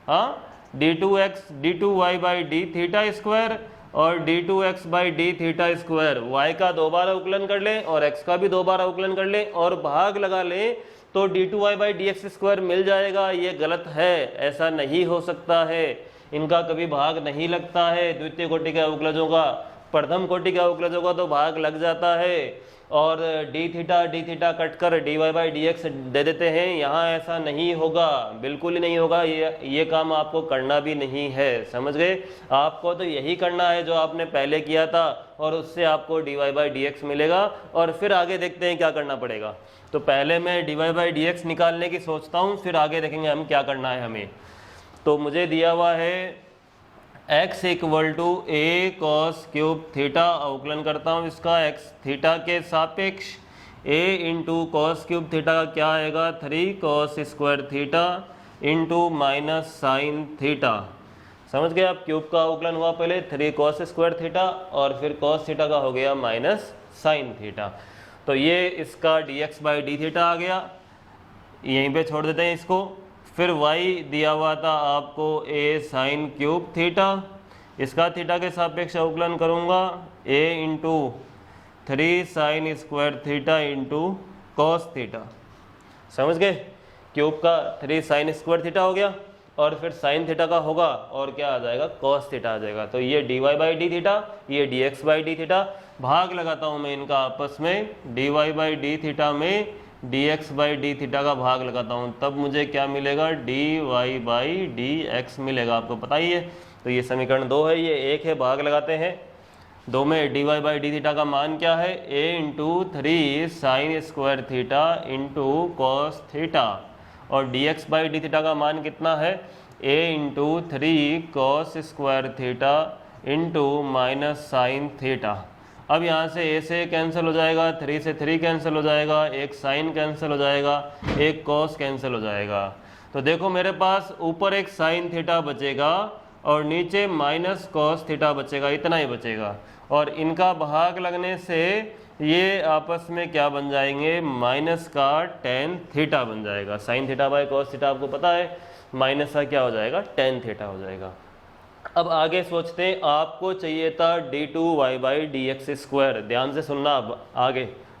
हाँ, d2y/dθ² और d2x/dθ², y का 2 बार अवकलन कर लें और x का भी 2 बार अवकलन कर लें और भाग लगा लें तो d2y/dx² मिल जाएगा। ये गलत है, ऐसा नहीं हो सकता है, इनका कभी भाग नहीं लगता है। द्वितीय कोटि के अवकलजों का, प्रथम कोटि के अवकलजों का तो भाग लग जाता है और dθ कटकर dy/dx दे देते हैं। यहाँ ऐसा नहीं होगा, बिल्कुल ही नहीं होगा, ये काम आपको करना भी नहीं है। समझ गए? आपको तो यही करना है जो आपने पहले किया था और उससे आपको dy/dx मिलेगा। और फिर आगे देखते हैं क्या करना पड़ेगा। तो पहले मैं dy/dx निकालने की सोचता हूँ, फिर आगे देखेंगे हम क्या करना है हमें। तो मुझे दिया हुआ है x = a cos cube theta, अवकलन करता हूँ इसका, x थीटा के सापेक्ष a × cos क्यूब थीटा का क्या आएगा, 3 cos² थीटा × -sin थीटा। समझ गए आप? क्यूब का अवकलन हुआ पहले 3 cos² थीटा और फिर cos थीटा का हो गया -sin थीटा। तो ये इसका dx/dθ आ गया, यहीं पे छोड़ देते हैं इसको। फिर y दिया हुआ था आपको a sin क्यूब थीटा, इसका थीटा के सापेक्ष अवकलन करूँगा, a × 3 sin² theta × cos theta. समझ गए? क्यूब का 3 sin² थीटा हो गया और फिर sin थीटा का होगा और क्या आ जाएगा, cos थीटा आ जाएगा। तो ये dy/dθ, ये dx/dθ, भाग लगाता हूँ मैं इनका आपस में, dy/dθ में dx/dθ का भाग लगाता हूँ, तब मुझे क्या मिलेगा, dy/dx मिलेगा। आपको पता ही है। तो ये समीकरण 2 है, ये 1 है, भाग लगाते हैं। 2 में dy/dθ का मान क्या है, a × 3 sin² theta × cos theta, और dx/dθ का मान कितना है, a × 3 cos² theta × -sin theta. अब यहाँ से a से कैंसिल हो जाएगा, 3 से 3 कैंसिल हो जाएगा, एक साइन कैंसिल हो जाएगा, एक कॉस कैंसिल हो जाएगा। तो देखो मेरे पास ऊपर एक साइन थीटा बचेगा और नीचे माइनस कॉस थीटा बचेगा, इतना ही बचेगा। और इनका भाग लगने से ये आपस में क्या बन जाएंगे, माइनस का टेन थीटा बन जाएगा। Sine theta by cos theta आपको पता है, माइनस का क्या हो जाएगा, टेन थीटा हो जाएगा। अब आगे सोचते हैं, आपको चाहिए था d2y/dx²। ध्यान से सुनना, अब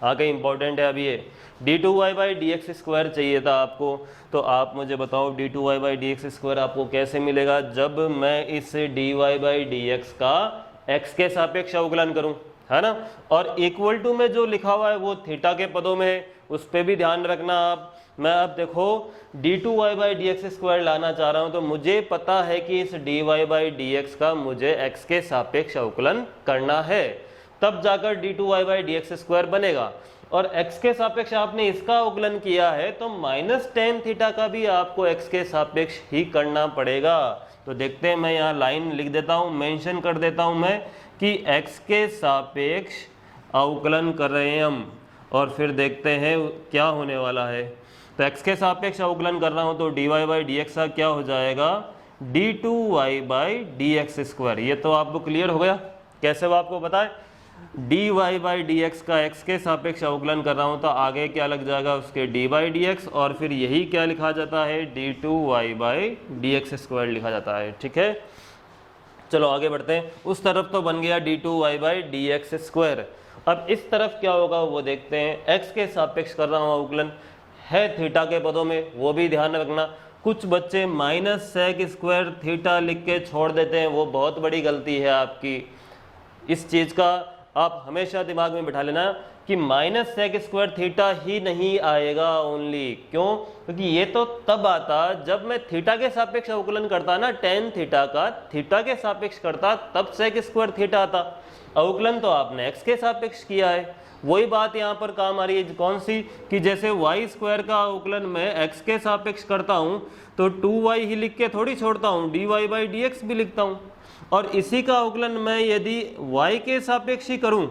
आगे इंपॉर्टेंट है। अभी ये d2y/dx² चाहिए था आपको, तो आप मुझे बताओ d2y/dx² आपको कैसे मिलेगा जब मैं इस dy/dx का x के सापेक्ष अवकलन करूं, है ना। और इक्वल टू में जो लिखा हुआ है वो थीटा के पदों में है, उस पर भी ध्यान रखना आप। मैं अब देखो d2y/dx² लाना चाह रहा हूं, तो मुझे पता है कि इस dy/dx का मुझे x के सापेक्ष अवकलन करना है, तब जाकर d2y/dx² बनेगा। और x के सापेक्ष आपने इसका अवकलन किया है, तो माइनस टेन थीटा का भी आपको x के सापेक्ष ही करना पड़ेगा। तो देखते हैं, मैं यहाँ लाइन लिख देता हूँ, मेंशन कर देता हूँ मैं कि x के सापेक्ष अवकलन कर रहे हैं हम, और फिर देखते हैं क्या होने वाला है। तो x के सापेक्ष अवकलन कर रहा हूँ, तो dy/dx का क्या हो जाएगा, d2y/dx²। ये तो आपको क्लियर हो गया कैसे, वो आपको पता है। dy/dx का x के सापेक्ष अवकलन कर रहा हूँ, तो आगे क्या लग जाएगा, उसके d/dx, और फिर यही क्या लिखा जाता है, d2y/dx² लिखा जाता है। ठीक है, चलो आगे बढ़ते हैं। उस तरफ तो बन गया d2y/dx²। अब इस तरफ क्या होगा वो देखते हैं। x के सापेक्ष कर रहा हूँ अवकलन, है थीटा के पदों में, वो भी ध्यान रखना। कुछ बच्चे -sec² थीटा लिख के छोड़ देते हैं, वो बहुत बड़ी गलती है आपकी। इस चीज़ का आप हमेशा दिमाग में बिठा लेना कि -sec² थीटा ही नहीं आएगा ओनली। क्यों? क्योंकि ये तो तब आता जब मैं थीटा के सापेक्ष अवकलन करता ना, टेन थीटा का थीटा के सापेक्ष करता, तब sec² थीटा आता। अवकलन तो आपने x के सापेक्ष किया है। वही बात यहाँ पर काम आ रही है, कौन सी, कि जैसे y² का अवकलन मैं x के सापेक्ष करता हूँ, तो 2y ही लिख के थोड़ी छोड़ता हूँ, dy/dx भी लिखता हूँ। और इसी का अवकलन मैं यदि y के सापेक्ष ही करूं,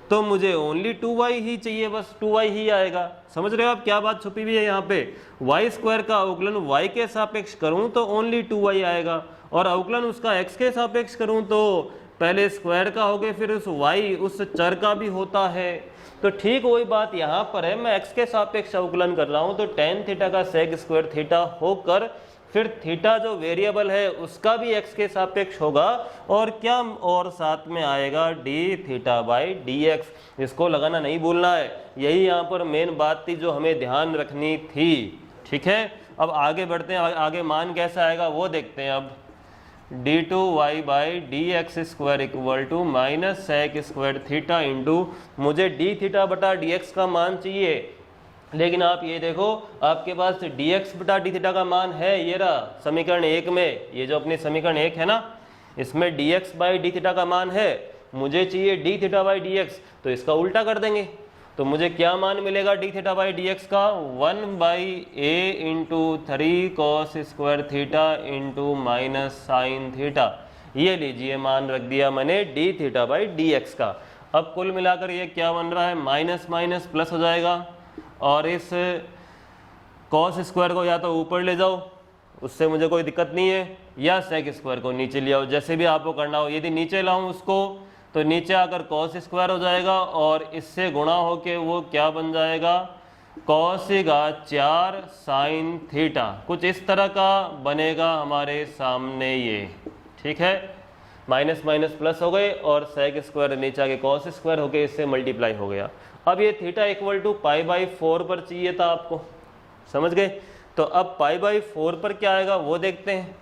तो मुझे ओनली 2y ही चाहिए, बस 2y ही आएगा। समझ रहे हो आप क्या बात छुपी हुई है यहाँ पे। y² का अवकलन y के सापेक्ष करूं तो ओनली 2y आएगा, और अवकलन उसका x के सापेक्ष करूं तो पहले स्क्वायर का हो गया, फिर उस y उस चर का भी होता है। तो ठीक वही बात यहाँ पर है, मैं x के सापेक्ष अवकलन कर रहा हूँ, तो टेन थीटा का sec² थीटा होकर फिर थीटा जो वेरिएबल है उसका भी x के सापेक्ष होगा, और क्या, और साथ में आएगा d/dx। इसको लगाना नहीं भूलना है, यही यहाँ पर मेन बात थी जो हमें ध्यान रखनी थी। ठीक है, अब आगे बढ़ते हैं, आगे मान कैसा आएगा वो देखते हैं। अब d2y/dx² = -sec² थीटा इंटू, मुझे d/dx का मान चाहिए, लेकिन आप ये देखो आपके पास dx/d का मान है, ये रहा समीकरण 1 में, ये जो अपनी समीकरण 1 है ना, इसमें dx/d का मान है। मुझे चाहिए d/dx, तो इसका उल्टा कर देंगे, तो मुझे क्या मान मिलेगा d/dx का, 1/a × 3 cos² theta into -sin theta. ये लीजिए मान रख दिया मैंने d/dx का। अब कुल मिलाकर ये क्या बन रहा है, माइनस माइनस प्लस हो जाएगा, और इस cos² को या तो ऊपर ले जाओ, उससे मुझे कोई दिक्कत नहीं है, या sec² को नीचे ले आओ, जैसे भी आपको करना हो। यदि नीचे लाऊं उसको, तो नीचे आकर cos² हो जाएगा, और इससे गुणा होके वो क्या बन जाएगा, cos4 sin थीटा। कुछ इस तरह का बनेगा हमारे सामने ये। ठीक है, माइनस माइनस प्लस हो गए, और sec² नीचे आके cos² होके इससे मल्टीप्लाई हो गया। अब ये थीटा = π/4 पर चाहिए था आपको, समझ गए। तो अब π/4 पर क्या आएगा वो देखते हैं।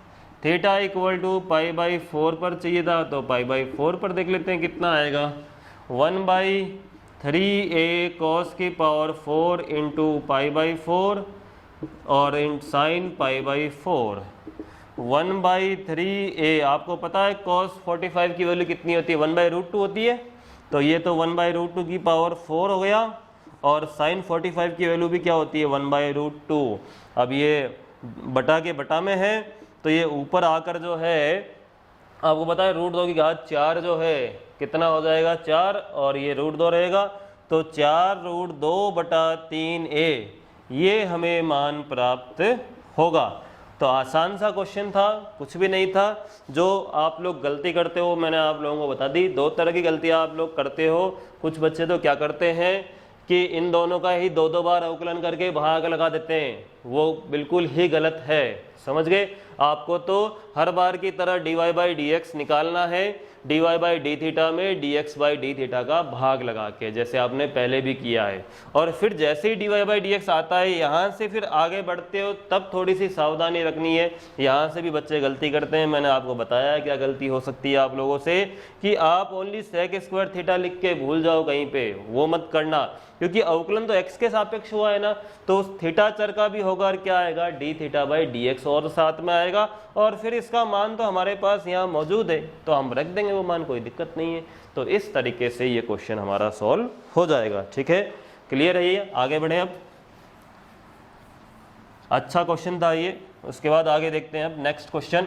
थीटा = π/4 पर चाहिए था, तो π/4 पर देख लेते हैं कितना आएगा, 1/3a cos⁴ इंटू π/4 और sin π/4। 1/3a, आपको पता है cos45 की वैल्यू कितनी होती है, 1/√2 होती है, तो ये तो 1/√2⁴ हो गया, और sin 45 की वैल्यू भी क्या होती है, 1/√2। अब ये बटा के बटा में है, तो ये ऊपर आकर जो है आपको पता है √2⁴ जो है कितना हो जाएगा, 4, और ये √2 रहेगा, तो 4√2/3a ये हमें मान प्राप्त होगा। तो आसान सा क्वेश्चन था, कुछ भी नहीं था। जो आप लोग गलती करते हो मैंने आप लोगों को बता दी। दो तरह की गलतियां आप लोग करते हो। कुछ बच्चे तो क्या करते हैं कि इन दोनों का ही दो बार अवकलन करके भाग लगा देते हैं, वो बिल्कुल ही गलत है। समझ गए? आपको तो हर बार की तरह dy/dx निकालना है, dy/d थीटा में dx/d थीटा का भाग लगा के, जैसे आपने पहले भी किया है। और फिर जैसे ही dy/dx आता है यहाँ से फिर आगे बढ़ते हो तब थोड़ी सी सावधानी रखनी है। यहाँ से भी बच्चे गलती करते हैं। मैंने आपको बताया है क्या गलती हो सकती है आप लोगों से, कि आप ओनली sec² थीटा लिख के भूल जाओ कहीं पे, वो मत करना, क्योंकि अवकलन तो x के सापेक्ष हुआ है ना, तो उस थीटा चर का भी होगा और क्या आएगा, d थीटा/dx और साथ में आएगा। और फिर इसका मान तो हमारे पास यहाँ मौजूद है तो हम रख देंगे वो मान, कोई दिक्कत नहीं है। तो इस तरीके से ये क्वेश्चन हमारा सॉल्व हो जाएगा। ठीक है, क्लियर है ये? आगे बढ़े अब। अच्छा क्वेश्चन था ये। उसके बाद आगे देखते हैं अब नेक्स्ट क्वेश्चन।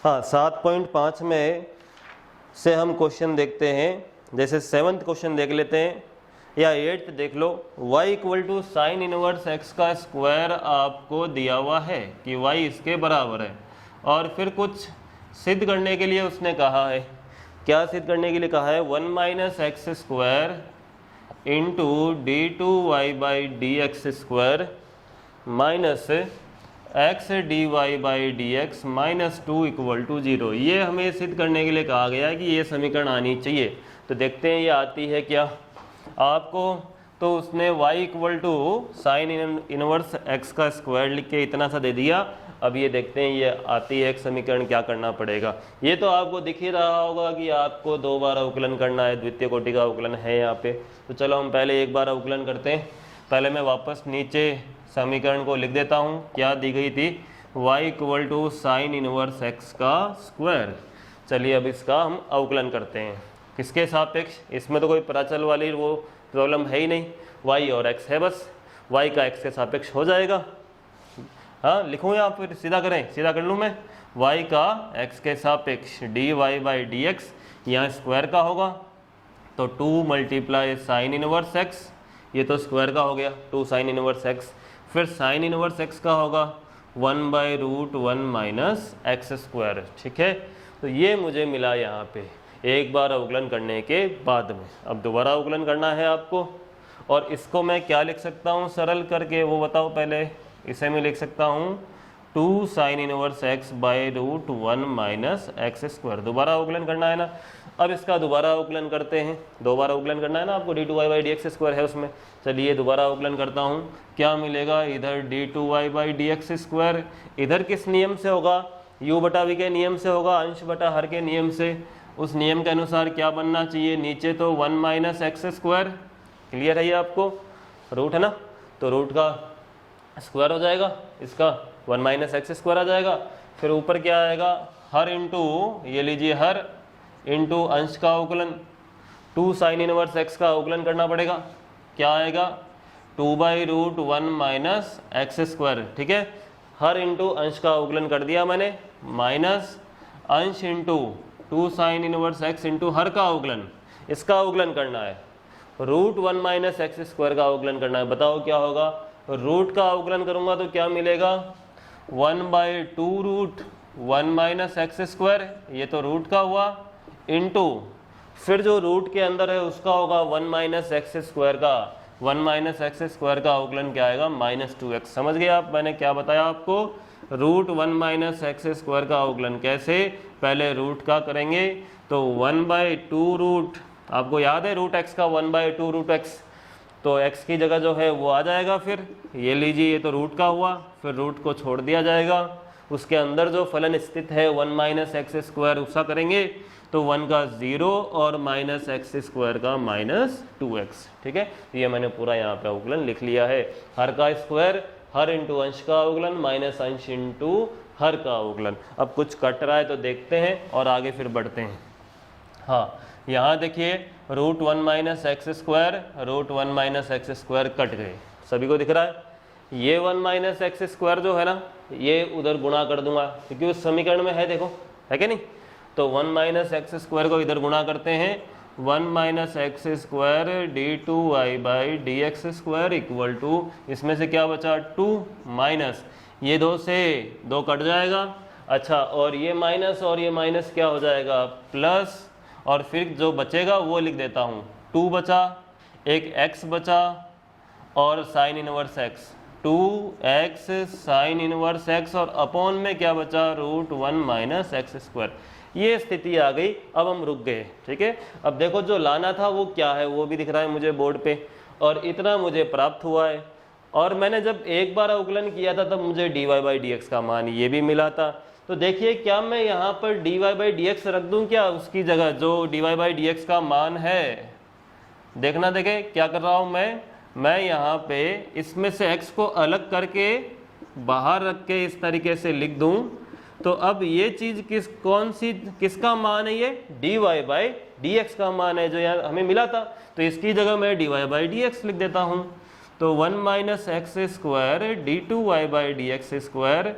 हाँ, 7.5 में से हम क्वेश्चन देखते हैं। जैसे 7th क्वेश्चन देख लेते हैं, या 8th देख लो। y = sin इनवर्स x का स्क्वायर आपको दिया हुआ है कि y इसके बराबर है, और फिर कुछ सिद्ध करने के लिए उसने कहा है। क्या सिद्ध करने के लिए कहा है? 1 - x² into d2y/dx² minus x dy/dx -2 = 0। ये हमें सिद्ध करने के लिए कहा गया है कि ये समीकरण आनी चाहिए। तो देखते हैं ये आती है क्या आपको। तो उसने y = sin इनवर्स x का स्क्वायर लिख के इतना सा दे दिया। अब ये देखते हैं ये आती है एक समीकरण, क्या करना पड़ेगा। ये तो आपको दिख ही रहा होगा कि आपको 2 बार अवकलन करना है, द्वितीय कोटि का अवकलन है यहाँ पे। तो चलो हम पहले एक बार अवकलन करते हैं। पहले मैं वापस नीचे समीकरण को लिख देता हूँ। क्या दी गई थी? y = sin इनवर्स x का स्क्वायर। चलिए अब इसका हम अवकलन करते हैं। किसके सापेक्ष? इसमें तो कोई प्राचल वाली वो प्रॉब्लम है ही नहीं, y और x है बस। y का x के सापेक्ष हो जाएगा। हाँ, लिखूँ या फिर सीधा करें? सीधा कर लूँ मैं। y का x के सापेक्ष dy/dx, यहाँ स्क्वायर का होगा तो 2 × sin इनवर्स x, ये तो स्क्वायर का हो गया 2 sin इनवर्स x। फिर sin इनवर्स x का होगा 1/√1 - x²। ठीक है, तो ये मुझे मिला यहाँ पे एक बार अवकलन करने के बाद में। अब दोबारा अवकलन करना है आपको, और इसको मैं क्या लिख सकता हूँ सरल करके, वो बताओ पहले। इसे मैं लिख सकता हूँ 2 sin इनवर्स x/√1 - x²। दोबारा अवकलन करना है ना। अब इसका दोबारा अवकलन करते हैं। दोबारा अवकलन करना है ना आपको, d2y/dx² है उसमें। चलिए दोबारा अवकलन करता हूँ। क्या मिलेगा? इधर d2y/dx², इधर किस नियम से होगा? u/v के नियम से होगा, अंश बटा हर के नियम से। उस नियम के अनुसार क्या बनना चाहिए? नीचे तो 1 - x²। क्लियर है ये आपको? रूट है ना, तो रूट का स्क्वायर हो जाएगा, इसका 1 - x² आ जाएगा। फिर ऊपर क्या आएगा? हर इंटू, ये लीजिए हर इंटू अंश का अवकलन, 2 sin इनवर्स x का अवकलन करना पड़ेगा। क्या आएगा? 2/√1 - x²। ठीक है, हर इंटू अंश का अवकलन कर दिया मैंने, माइनस अंश into 2 sin inverse x into हर का अवकलन, इसका अवकलन करना है। √1 - x² का अवकलन करना है। बताओ क्या होगा? रूट का अवकलन करूंगा तो क्या मिलेगा? 1/2√1 - x², ये तो रूट का हुआ, इंटू फिर जो रूट के अंदर है उसका होगा 1 - x² का। 1 - x² का अवकलन क्या आएगा? -2x। समझ गए आप मैंने क्या बताया आपको? √1 - x² का अवकलन कैसे? पहले रूट का करेंगे तो 1/2 आपको याद है √x का 1/2 तो x की जगह जो है वो आ जाएगा। फिर ये लीजिए, ये तो रूट का हुआ, फिर रूट को छोड़ दिया जाएगा। उसके अंदर जो फलन स्थित है 1 - x² उसका करेंगे तो 1 का 0 और -x² का -2x। ठीक है, ये मैंने पूरा यहाँ पे अवकलन लिख लिया है। हर का स्क्वायर, हर इंटू अंश का अवकलन, माइनस अंश इंटू हर का अवकलन। अब कुछ कट रहा है तो देखते हैं और आगे फिर बढ़ते हैं। हाँ, यहाँ देखिए √1 - x², √1 - x² कट गए, सभी को दिख रहा है। ये 1 - x² जो है ना, ये उधर गुणा कर दूंगा क्योंकि उस समीकरण में है, देखो है क्या नहीं। तो 1 - x² को इधर गुणा करते हैं 1 minus x square d2y/dx² equal to, इसमें से क्या बचा 2 माइनस ये 2 से 2 कट जाएगा। अच्छा, और ये माइनस क्या हो जाएगा प्लस, और फिर जो बचेगा वो लिख देता हूँ, 2 बचा, एक x बचा और sign inverse x, 2x sign inverse x और अपॉन में क्या बचा √1 माइनस x²। ये स्थिति आ गई। अब हम रुक गए। ठीक है, अब देखो जो लाना था वो क्या है वो भी दिख रहा है मुझे बोर्ड पे, और इतना मुझे प्राप्त हुआ है। और मैंने जब एक बार अवकलन किया था तब मुझे dy/dx का मान ये भी मिला था। तो देखिए क्या मैं यहाँ पर dy/dx रख दूँ क्या उसकी जगह, जो dy/dx का मान है। देखना, देखे क्या कर रहा हूँ मैं यहाँ पे इसमें से x को अलग करके बाहर रख के इस तरीके से लिख दूँ। तो अब ये चीज़ किसका मान है, ये dy/dx का मान है जो यहाँ हमें मिला था। तो इसकी जगह मैं dy/dx लिख देता हूँ। तो 1 minus x² d2y/dx²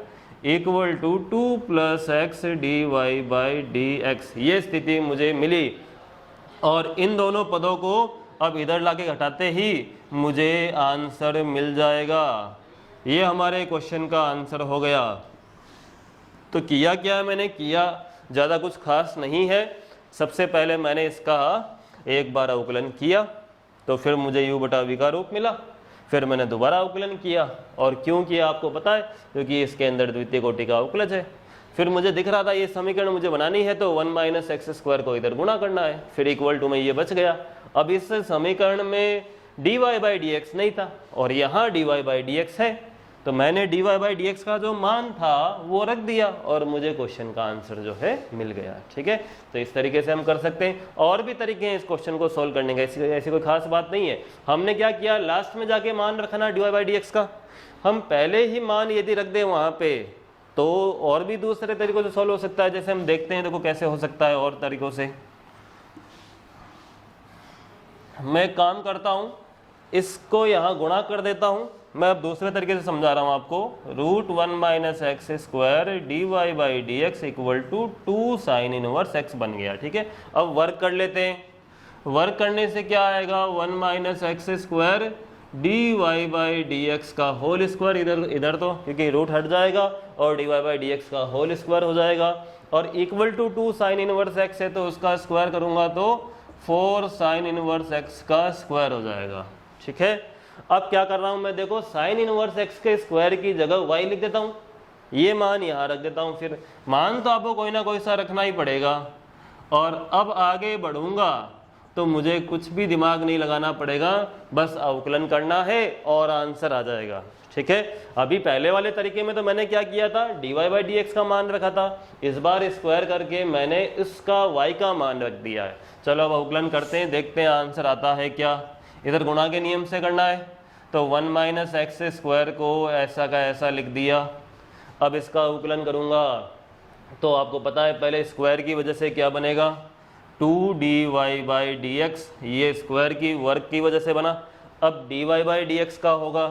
equal to 2 plus x dy/dx, ये स्थिति मुझे मिली। और इन दोनों पदों को अब इधर लाके घटाते ही मुझे आंसर मिल जाएगा। ये हमारे क्वेश्चन का आंसर हो गया। तो किया क्या मैंने किया, ज़्यादा कुछ खास नहीं है। सबसे पहले मैंने इसका एक बार अवकलन किया तो फिर मुझे u/v का रूप मिला। फिर मैंने दोबारा अवकलन किया, और क्यों किया आपको पता है, क्योंकि इसके अंदर द्वितीय कोटि का अवकलज है। फिर मुझे दिख रहा था ये समीकरण मुझे बनानी है तो 1 माइनस x² को इधर गुणा करना है, फिर इक्वल टू में ये बच गया। अब इस समीकरण में dy/dx नहीं था और यहाँ dy/dx है, तो मैंने dy/dx का जो मान था वो रख दिया और मुझे क्वेश्चन का आंसर जो है मिल गया। ठीक है, तो इस तरीके से हम कर सकते हैं। और भी तरीके हैं इस क्वेश्चन को सोल्व करने का, ऐसी कोई खास बात नहीं है। हमने क्या किया, लास्ट में जाके मान रखना dy/dx का, हम पहले ही मान यदि रख दें वहाँ पे तो और भी दूसरे तरीकों से सोल्व हो सकता है। जैसे हम देखते हैं देखो कैसे हो सकता है और तरीकों से। मैं काम करता हूँ, इसको यहाँ गुणा कर देता हूँ। मैं अब दूसरे तरीके से समझा रहा हूँ आपको। √1 minus x² dy/dx equal to 2 sine inverse x बन गया। ठीक है, अब वर्क कर लेते हैं। वर्क करने से क्या आएगा, 1 माइनस x² dy/dx का होल स्क्वायर, इधर तो क्योंकि रूट हट जाएगा, और dy/dx का होल स्क्वायर हो जाएगा, और equal to 2 sine inverse x है तो उसका स्क्वायर करूँगा तो 4 साइन इनवर्स x का स्क्वायर हो जाएगा। ठीक है, अब क्या कर रहा हूं मैं, देखो साइन इनवर्स x के स्क्वायर की जगह y लिख देता हूं, ये मान यहाँ रख देता हूं। फिर मान तो आपको कोई ना कोई सा रखना ही पड़ेगा। और अब आगे बढ़ूंगा तो मुझे कुछ भी दिमाग नहीं लगाना पड़ेगा, बस अवकलन करना है और आंसर आ जाएगा। ठीक है, अभी पहले वाले तरीके में तो मैंने क्या किया था, dy/dx का मान रखा था, इस बार स्क्वायर करके मैंने इसका y का मान रख दिया है। चलो अब अवकलन करते हैं, देखते हैं आंसर आता है क्या। इधर गुणा के नियम से करना है, तो 1 माइनस x² को ऐसा का ऐसा लिख दिया। अब इसका अवकलन करूँगा तो आपको पता है पहले स्क्वायर की वजह से क्या बनेगा, 2dy/dx, ये स्क्वायर की वर्ग की वजह से बना। अब dy/dx का होगा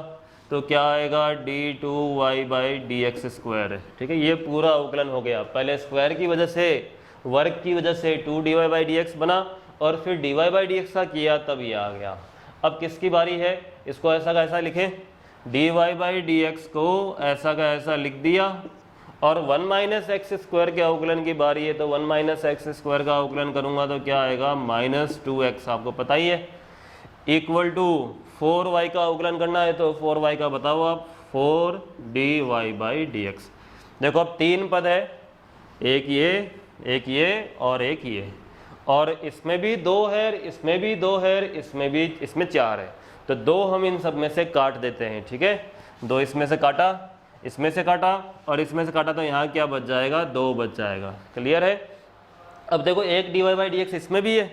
तो क्या आएगा, d2y/dx²। ठीक है, ये पूरा अवकलन हो गया। पहले स्क्वायर की वजह से, वर्ग की वजह से 2dy/dx बना, और फिर dy/dx का किया तब ये आ गया। अब किसकी बारी है, इसको ऐसा का ऐसा लिखें, dy/dx को ऐसा का ऐसा लिख दिया, और 1 माइनस x² के अवकलन की बारी है तो 1 माइनस x² का अवकलन करूंगा तो क्या आएगा, -2x, आपको पता ही है, इक्वल टू 4y का अवकलन करना है तो 4y का बताओ आप, 4dy/dx। देखो अब 3 पद है, एक ये और एक ये, और इसमें भी 2 है, इसमें भी 2 है, इसमें 4 है, तो 2 हम इन सब में से काट देते हैं। ठीक है, 2 इसमें से काटा, इसमें से काटा और इसमें से काटा, तो यहाँ क्या बच जाएगा, 2 बच जाएगा। क्लियर है। अब देखो एक dy/dx इसमें भी है,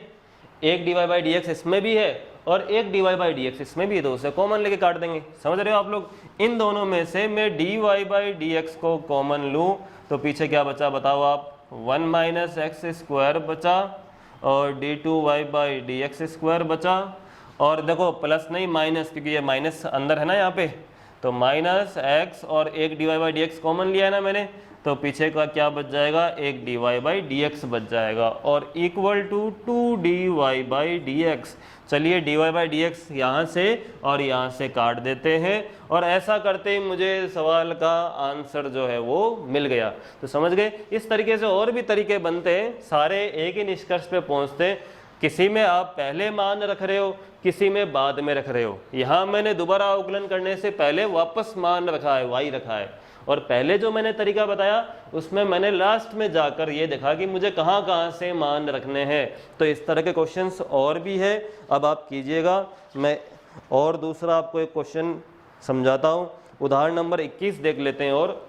एक dy/dx इसमें भी है, और एक dy/dx इसमें भी है, तो उसे कॉमन लेके काट देंगे। समझ रहे हो आप लोग। इन दोनों में से मैं dy/dx को कॉमन लूँ तो पीछे क्या बचा बताओ आप, 1 माइनस x² बचा और d2y/dx² बचा, और देखो प्लस नहीं माइनस, क्योंकि ये माइनस अंदर है ना यहाँ पे, तो -x और एक dy/dx कॉमन लिया है ना मैंने, तो पीछे का क्या बच जाएगा, एक dy बाई डी एक्स बच जाएगा और equal to 2dy by d x. चलिए dy बाई डी एक्स यहाँ से और यहाँ से काट देते हैं और ऐसा करते ही मुझे सवाल का आंसर जो है वो मिल गया। तो समझ गए, इस तरीके से और भी तरीके बनते हैं, सारे एक ही निष्कर्ष पे पहुँचते हैं। किसी में आप पहले मान रख रहे हो, किसी में बाद में रख रहे हो। यहाँ मैंने दोबारा अवकलन करने से पहले वापस मान रखा है, y रखा है, और पहले जो मैंने तरीका बताया उसमें मैंने लास्ट में जाकर ये देखा कि मुझे कहाँ कहाँ से मान रखने हैं। तो इस तरह के क्वेश्चंस और भी है, अब आप कीजिएगा। मैं और दूसरा आपको एक क्वेश्चन समझाता हूँ। उदाहरण नंबर 21 देख लेते हैं। और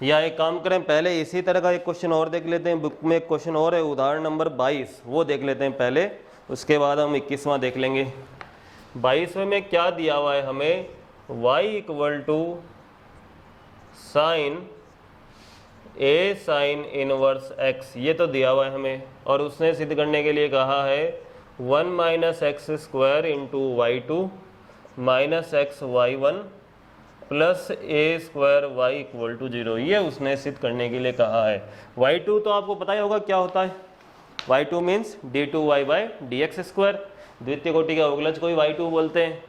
या एक काम करें, पहले इसी तरह का एक क्वेश्चन और देख लेते हैं। बुक में एक क्वेश्चन और है, उदाहरण नंबर 22, वो देख लेते हैं पहले, उसके बाद हम 21वां देख लेंगे। 22वें में क्या दिया हुआ है हमें, y equal to sine a sine inverse x, ये तो दिया हुआ है हमें, और उसने सिद्ध करने के लिए कहा है 1 minus x square into y two minus x y one plus a square y equal to 0, ये उसने सिद्ध करने के लिए कहा है। y2 तो आपको पता ही होगा क्या होता है, y2 means d2y by d x square, द्वितीय कोटि के अवकलज को ही y2 बोलते हैं,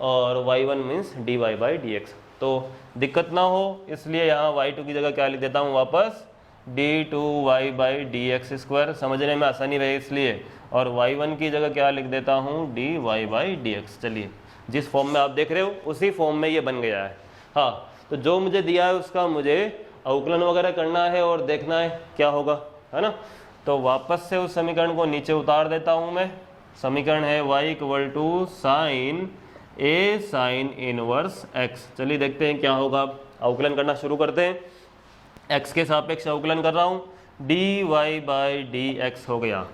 और y1 means dy by d x. तो दिक्कत ना हो इसलिए यहाँ y2 की जगह क्या लिख देता हूँ वापस, d2y by d x square, समझने में आसानी रहे इसलिए, और y1 की जगह क्या लिख देता हूँ, dy बाई डी एक्स। चलिए जिस फॉर्म में आप देख रहे हो उसी फॉर्म में ये बन गया है। हाँ, तो जो मुझे दिया है उसका मुझे अवकलन वगैरह करना है और देखना है क्या होगा, है ना। तो वापस से उस समीकरण को नीचे उतार देता हूँ मैं। समीकरण है y equal to sine a sine inverse x। चलिए देखते हैं क्या होगा, अवकलन करना शुरू करते हैं। x के सापेक्ष अवकलन कर रहा हूँ, dy बाई डी एक्स हो गया,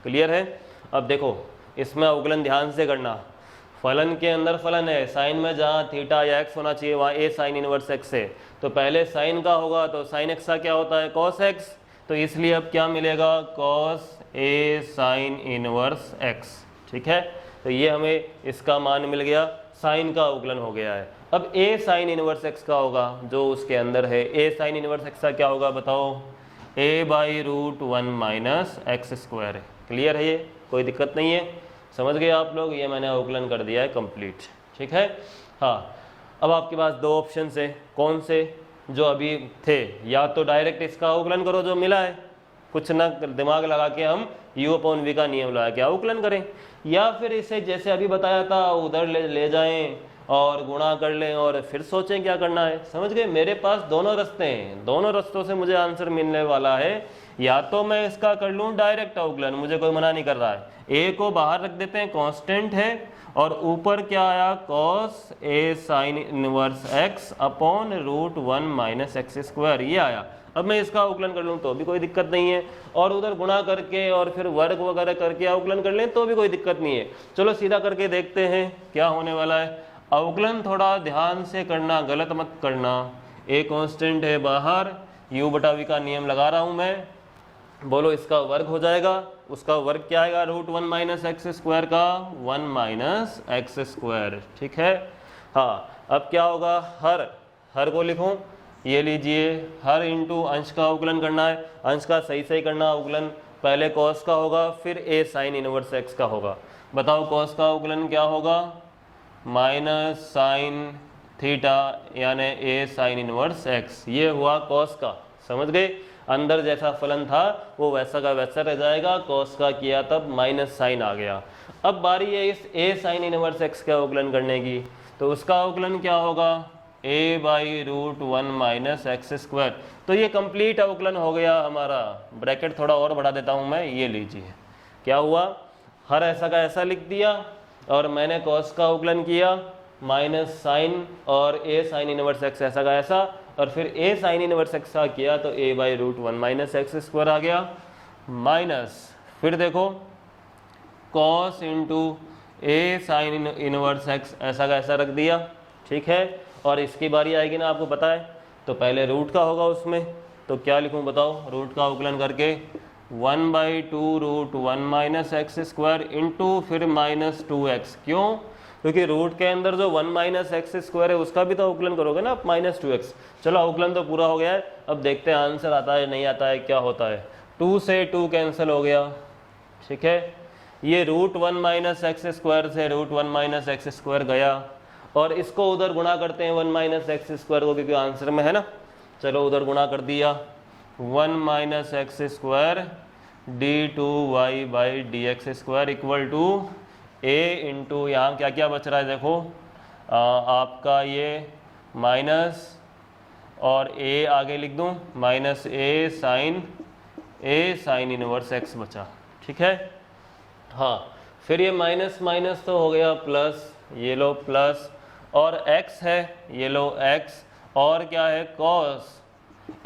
क्लियर है। अब देखो इसमें अवकलन ध्यान से करना, फलन के अंदर फलन है, साइन में जहाँ थीटा या एक्स होना चाहिए वहाँ ए साइन इनवर्स एक्स है, तो पहले साइन का होगा, तो साइन एक्स का क्या होता है, कॉस एक्स, तो इसलिए अब क्या मिलेगा, cos A sine inverse x. ठीक है, तो ये हमें इसका मान मिल गया, साइन का अवकलन हो गया है। अब ए साइन इनवर्स एक्स का होगा जो उसके अंदर है, ए साइन इनवर्स एक्स का क्या होगा बताओ, a by root 1 minus x square है। क्लियर है, ये कोई दिक्कत नहीं है, समझ गए आप लोग, ये मैंने अवकलन कर दिया है कंप्लीट। ठीक है, हाँ। अब आपके पास दो ऑप्शन है, कौन से, जो अभी थे, या तो डायरेक्ट इसका अवकलन करो जो मिला है, कुछ ना दिमाग लगा के हम u अपॉन v का नियम लगा के अवकलन करें, या फिर इसे जैसे अभी बताया था उधर ले जाएं और गुणा कर लें और फिर सोचें क्या करना है। समझ गए, मेरे पास दोनों रास्ते हैं, दोनों रास्तों से मुझे आंसर मिलने वाला है। या तो मैं इसका कर लूँ डायरेक्ट अवकलन, मुझे कोई मना नहीं कर रहा है, a को बाहर रख देते हैं, कांस्टेंट है, और ऊपर क्या आया, cos a sine inverse x upon root 1 minus x square, ये आया। अब मैं इसका अवकलन कर लूँ तो भी कोई दिक्कत नहीं है, और उधर गुणा करके और फिर वर्ग वगैरह करके अवकलन कर लें तो भी कोई दिक्कत नहीं है। चलो सीधा करके देखते हैं क्या होने वाला है। अवकलन थोड़ा ध्यान से करना, गलत मत करना। a कांस्टेंट है बाहर, u बटा v का नियम लगा रहा हूँ मैं, बोलो इसका वर्ग हो जाएगा, उसका वर्ग क्या आएगा, रूट 1 माइनस एक्स स्क्वायर का 1 माइनस एक्स स्क्वायर। ठीक है, हाँ। अब क्या होगा, हर को लिखूं, ये लीजिए, हर इंटू अंश का अवकलन करना है, अंश का सही सही करना अवकलन, पहले कॉस का होगा फिर ए साइन इनवर्स एक्स का होगा। बताओ कॉस का अवकलन क्या होगा, माइनस साइन थीटा यानी ए साइन इनवर्स एक्स, ये हुआ कॉस का। समझ गए, अंदर जैसा फलन था वो वैसा का वैसा रह जाएगा, कॉस का किया तब माइनस साइन आ गया। अब बारी है इस ए साइन इनवर्स एक्स का अवकलन करने की, तो उसका अवकलन क्या होगा, a by root 1 minus x square. तो ये कंप्लीट अवकलन हो गया हमारा। ब्रैकेट थोड़ा और बढ़ा देता हूँ मैं, ये लीजिए क्या हुआ, हर ऐसा का ऐसा लिख दिया और मैंने कॉस का अवकलन किया, माइनस साइन और ए साइन इनवर्स एक्स ऐसा का ऐसा, और फिर ए साइन इनवर्स एक्स का किया तो a by root 1 minus x square आ गया, माइनस फिर देखो cos into a sine inverse x ऐसा का ऐसा रख दिया। ठीक है, और इसकी बारी आएगी ना, आपको पता है, तो पहले रूट का होगा उसमें, तो क्या लिखूं बताओ, रूट का अवकलन करके 1/2√1 - x² इंटू फिर -2x। क्यों? क्योंकि रूट के अंदर जो 1 - x² है उसका भी तो अवकलन करोगे ना आप, -2x। चलो अवकलन तो पूरा हो गया है, अब देखते हैं आंसर आता है नहीं आता है, क्या होता है। 2 से 2 कैंसिल हो गया, ठीक है। ये √1 - x² से √1 - x² गया, और इसको उधर गुणा करते हैं 1 - x² को, क्योंकि आंसर में है ना। चलो उधर गुणा कर दिया, 1 - x² d2y/dx² equal to a into यहाँ क्या क्या बच रहा है देखो, आपका ये माइनस और a आगे लिख दूँ, -a साइन इनवर्स x बचा, ठीक है। हाँ, फिर ये माइनस माइनस तो हो गया प्लस, ये लो प्लस, और x है ये लो x, और क्या है cos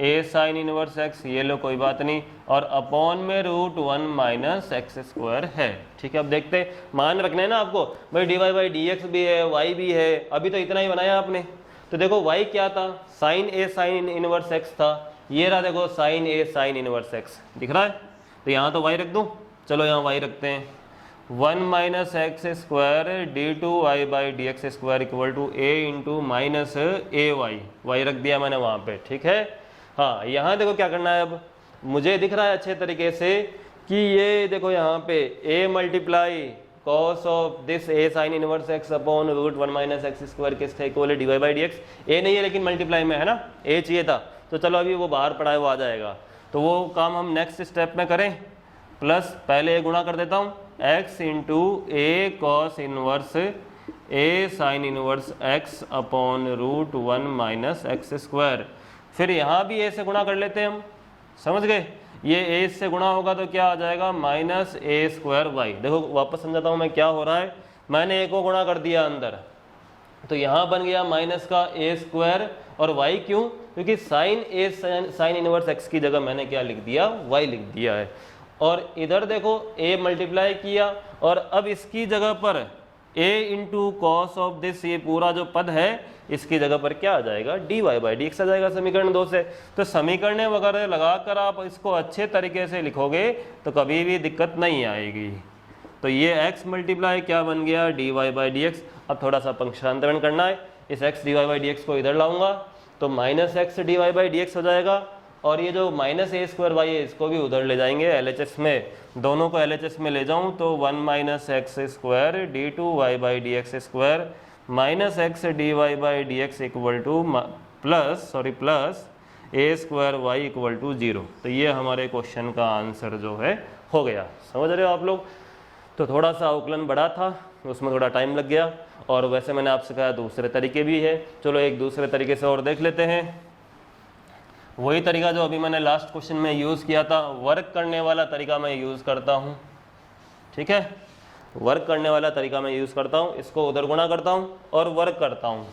a sine inverse x, ये लो कोई बात नहीं, और अपॉन में √1 - x² है, ठीक है। अब देखते हैं, मान रखना है ना आपको भाई, dy/dx भी है, y भी है, अभी तो इतना ही बनाया आपने। तो देखो y क्या था, sine a sine inverse x था, ये रहा देखो sine a sine inverse x, दिख रहा है। तो यहाँ तो y रख दूँ, चलो यहाँ y रखते हैं, 1 - x² d2y/dx² equal to a into -ay, y रख दिया मैंने वहाँ पे, ठीक है। हाँ, यहाँ देखो क्या करना है, अब मुझे दिख रहा है अच्छे तरीके से कि ये देखो यहाँ पे a multiply cos of this a sine inverse x upon √1 - x² किसके इक्वल है dy/dx। a नहीं है लेकिन मल्टीप्लाई में है ना, a चाहिए था, तो चलो अभी वो बाहर पड़ा है, वो आ जाएगा। तो वो काम हम नेक्स्ट स्टेप में करें, प्लस पहले गुणा कर देता हूँ, x into a cos inverse a sine inverse x upon √1 - x²। फिर यहाँ भी a से गुणा कर लेते हैं हम, समझ गए। ये a से गुणा होगा तो क्या आ जाएगा, -a²y। देखो वापस समझाता हूँ मैं क्या हो रहा है, मैंने a को गुणा कर दिया अंदर, तो यहाँ बन गया माइनस का a², और y क्यों, क्योंकि sine a sine inverse x की जगह मैंने क्या लिख दिया, y लिख दिया है। और इधर देखो a मल्टीप्लाई किया, और अब इसकी जगह पर a into cos of this, ये पूरा जो पद है इसकी जगह पर क्या आ जाएगा, dy/dx आ जाएगा समीकरण 2 से। तो समीकरण वगैरह लगाकर आप इसको अच्छे तरीके से लिखोगे तो कभी भी दिक्कत नहीं आएगी। तो ये x मल्टीप्लाई क्या बन गया, dy/dx। अब थोड़ा सा पंक्षांतरण करना है, इस x dy/dx को इधर लाऊंगा तो -x dy/dx हो जाएगा, और ये जो -a²y है इसको भी उधर ले जाएंगे LHS में, दोनों को LHS में ले जाऊं तो 1 - x² d2y/dx² -x dy/dx equal to plus a²y equal to 0। तो ये हमारे क्वेश्चन का आंसर जो है हो गया। समझ रहे हो आप लोग। तो थोड़ा सा अवकलन बड़ा था, उसमें थोड़ा टाइम लग गया, और वैसे मैंने आपसे कहा दूसरे तरीके भी है। चलो एक दूसरे तरीके से और देख लेते हैं। वही तरीका जो अभी मैंने लास्ट क्वेश्चन में यूज़ किया था, वर्क करने वाला तरीका मैं यूज़ करता हूँ, ठीक है। वर्क करने वाला तरीका मैं यूज़ करता हूँ, इसको उधर गुणा करता हूँ और वर्क करता हूँ।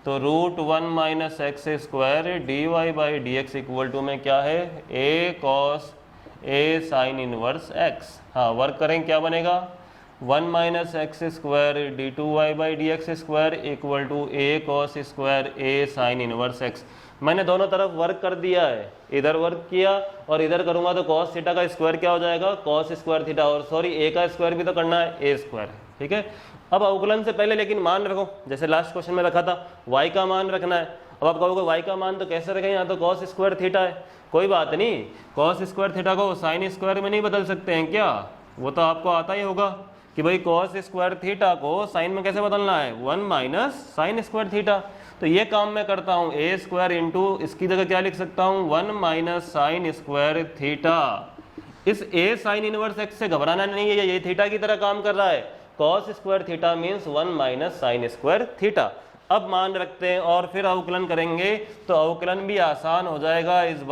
तो √1 - x² dy/dx इक्वल टू में क्या है, a cos a sine inverse x। हाँ, वर्क करें क्या बनेगा, 1 - x² d2y/dx² equal to a cos square a sine inverse x। मैंने दोनों तरफ वर्क कर दिया है, इधर वर्क किया और इधर करूंगा तो cos थीटा का स्क्वायर क्या हो जाएगा, cos स्क्वायर थीटा, और सॉरी a का स्क्वायर भी तो करना है, a², ठीक है। अब अवकलन से पहले लेकिन मान रखो, जैसे लास्ट क्वेश्चन में रखा था y का मान रखना है। अब आप कहोगे y का मान तो कैसे रखें, यहाँ तो cos स्क्वायर थीटा है। कोई बात नहीं, cos स्क्वायर थीटा को साइन स्क्वायर में नहीं बदल सकते हैं क्या, वो तो आपको आता ही होगा कि भाई cos स्क्वायर थीटा को साइन में कैसे बदलना है, 1 - साइन स्क्वायर थीटा। तो ये काम मैं करता हूँ, a² इंटू इसकी जगह क्या लिख सकता हूँ, 1 - साइन स्क्वायर थीटा। इस a साइन इनवर्स x से घबराना नहीं है, ये थीटा की तरह काम कर रहा है। cos square theta means 1 - sine square theta. अब मान रखते हैं और फिर अवकलन करेंगे तो अवकलन भी आसान हो जाएगा। इस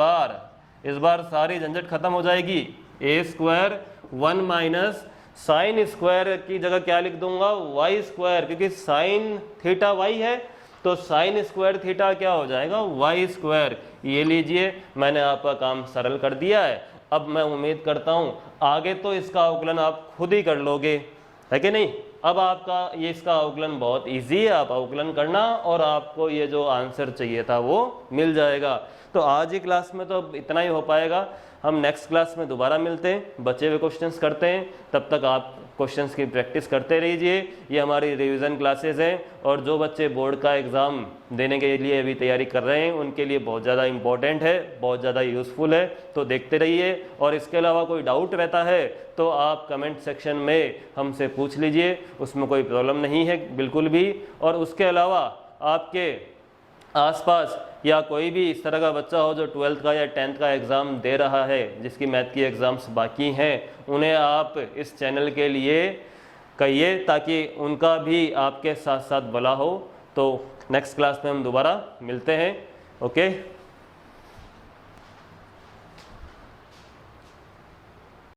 बार सारी झंझट खत्म हो जाएगी। a² 1 - साइन स्क्वायर की जगह क्या लिख दूंगा, y², क्योंकि साइन थीटा y है तो साइन स्क्वायर थीटा क्या हो जाएगा, y²। ये लीजिए, मैंने आपका काम सरल कर दिया है। अब मैं उम्मीद करता हूँ आगे तो इसका अवकलन आप खुद ही कर लोगे, है कि नहीं। अब आपका ये इसका अवकलन बहुत इजी है, आप अवकलन करना और आपको ये जो आंसर चाहिए था वो मिल जाएगा। तो आज ही क्लास में तो इतना ही हो पाएगा। हम नेक्स्ट क्लास में दोबारा मिलते हैं, बचे हुए क्वेश्चंस करते हैं। तब तक आप क्वेश्चंस की प्रैक्टिस करते रहिए। ये हमारी रिवीजन क्लासेस हैं और जो बच्चे बोर्ड का एग्ज़ाम देने के लिए अभी तैयारी कर रहे हैं उनके लिए बहुत ज़्यादा इंपॉर्टेंट है, बहुत ज़्यादा यूज़फुल है, तो देखते रहिए। और इसके अलावा कोई डाउट रहता है तो आप कमेंट सेक्शन में हमसे पूछ लीजिए, उसमें कोई प्रॉब्लम नहीं है बिल्कुल भी। और उसके अलावा आपके आसपास या कोई भी इस तरह का बच्चा हो जो 12th का या 10th का एग्ज़ाम दे रहा है, जिसकी मैथ की एग्ज़ाम्स बाकी हैं, उन्हें आप इस चैनल के लिए कहिए ताकि उनका भी आपके साथ साथ भला हो। तो नेक्स्ट क्लास में हम दोबारा मिलते हैं। ओके।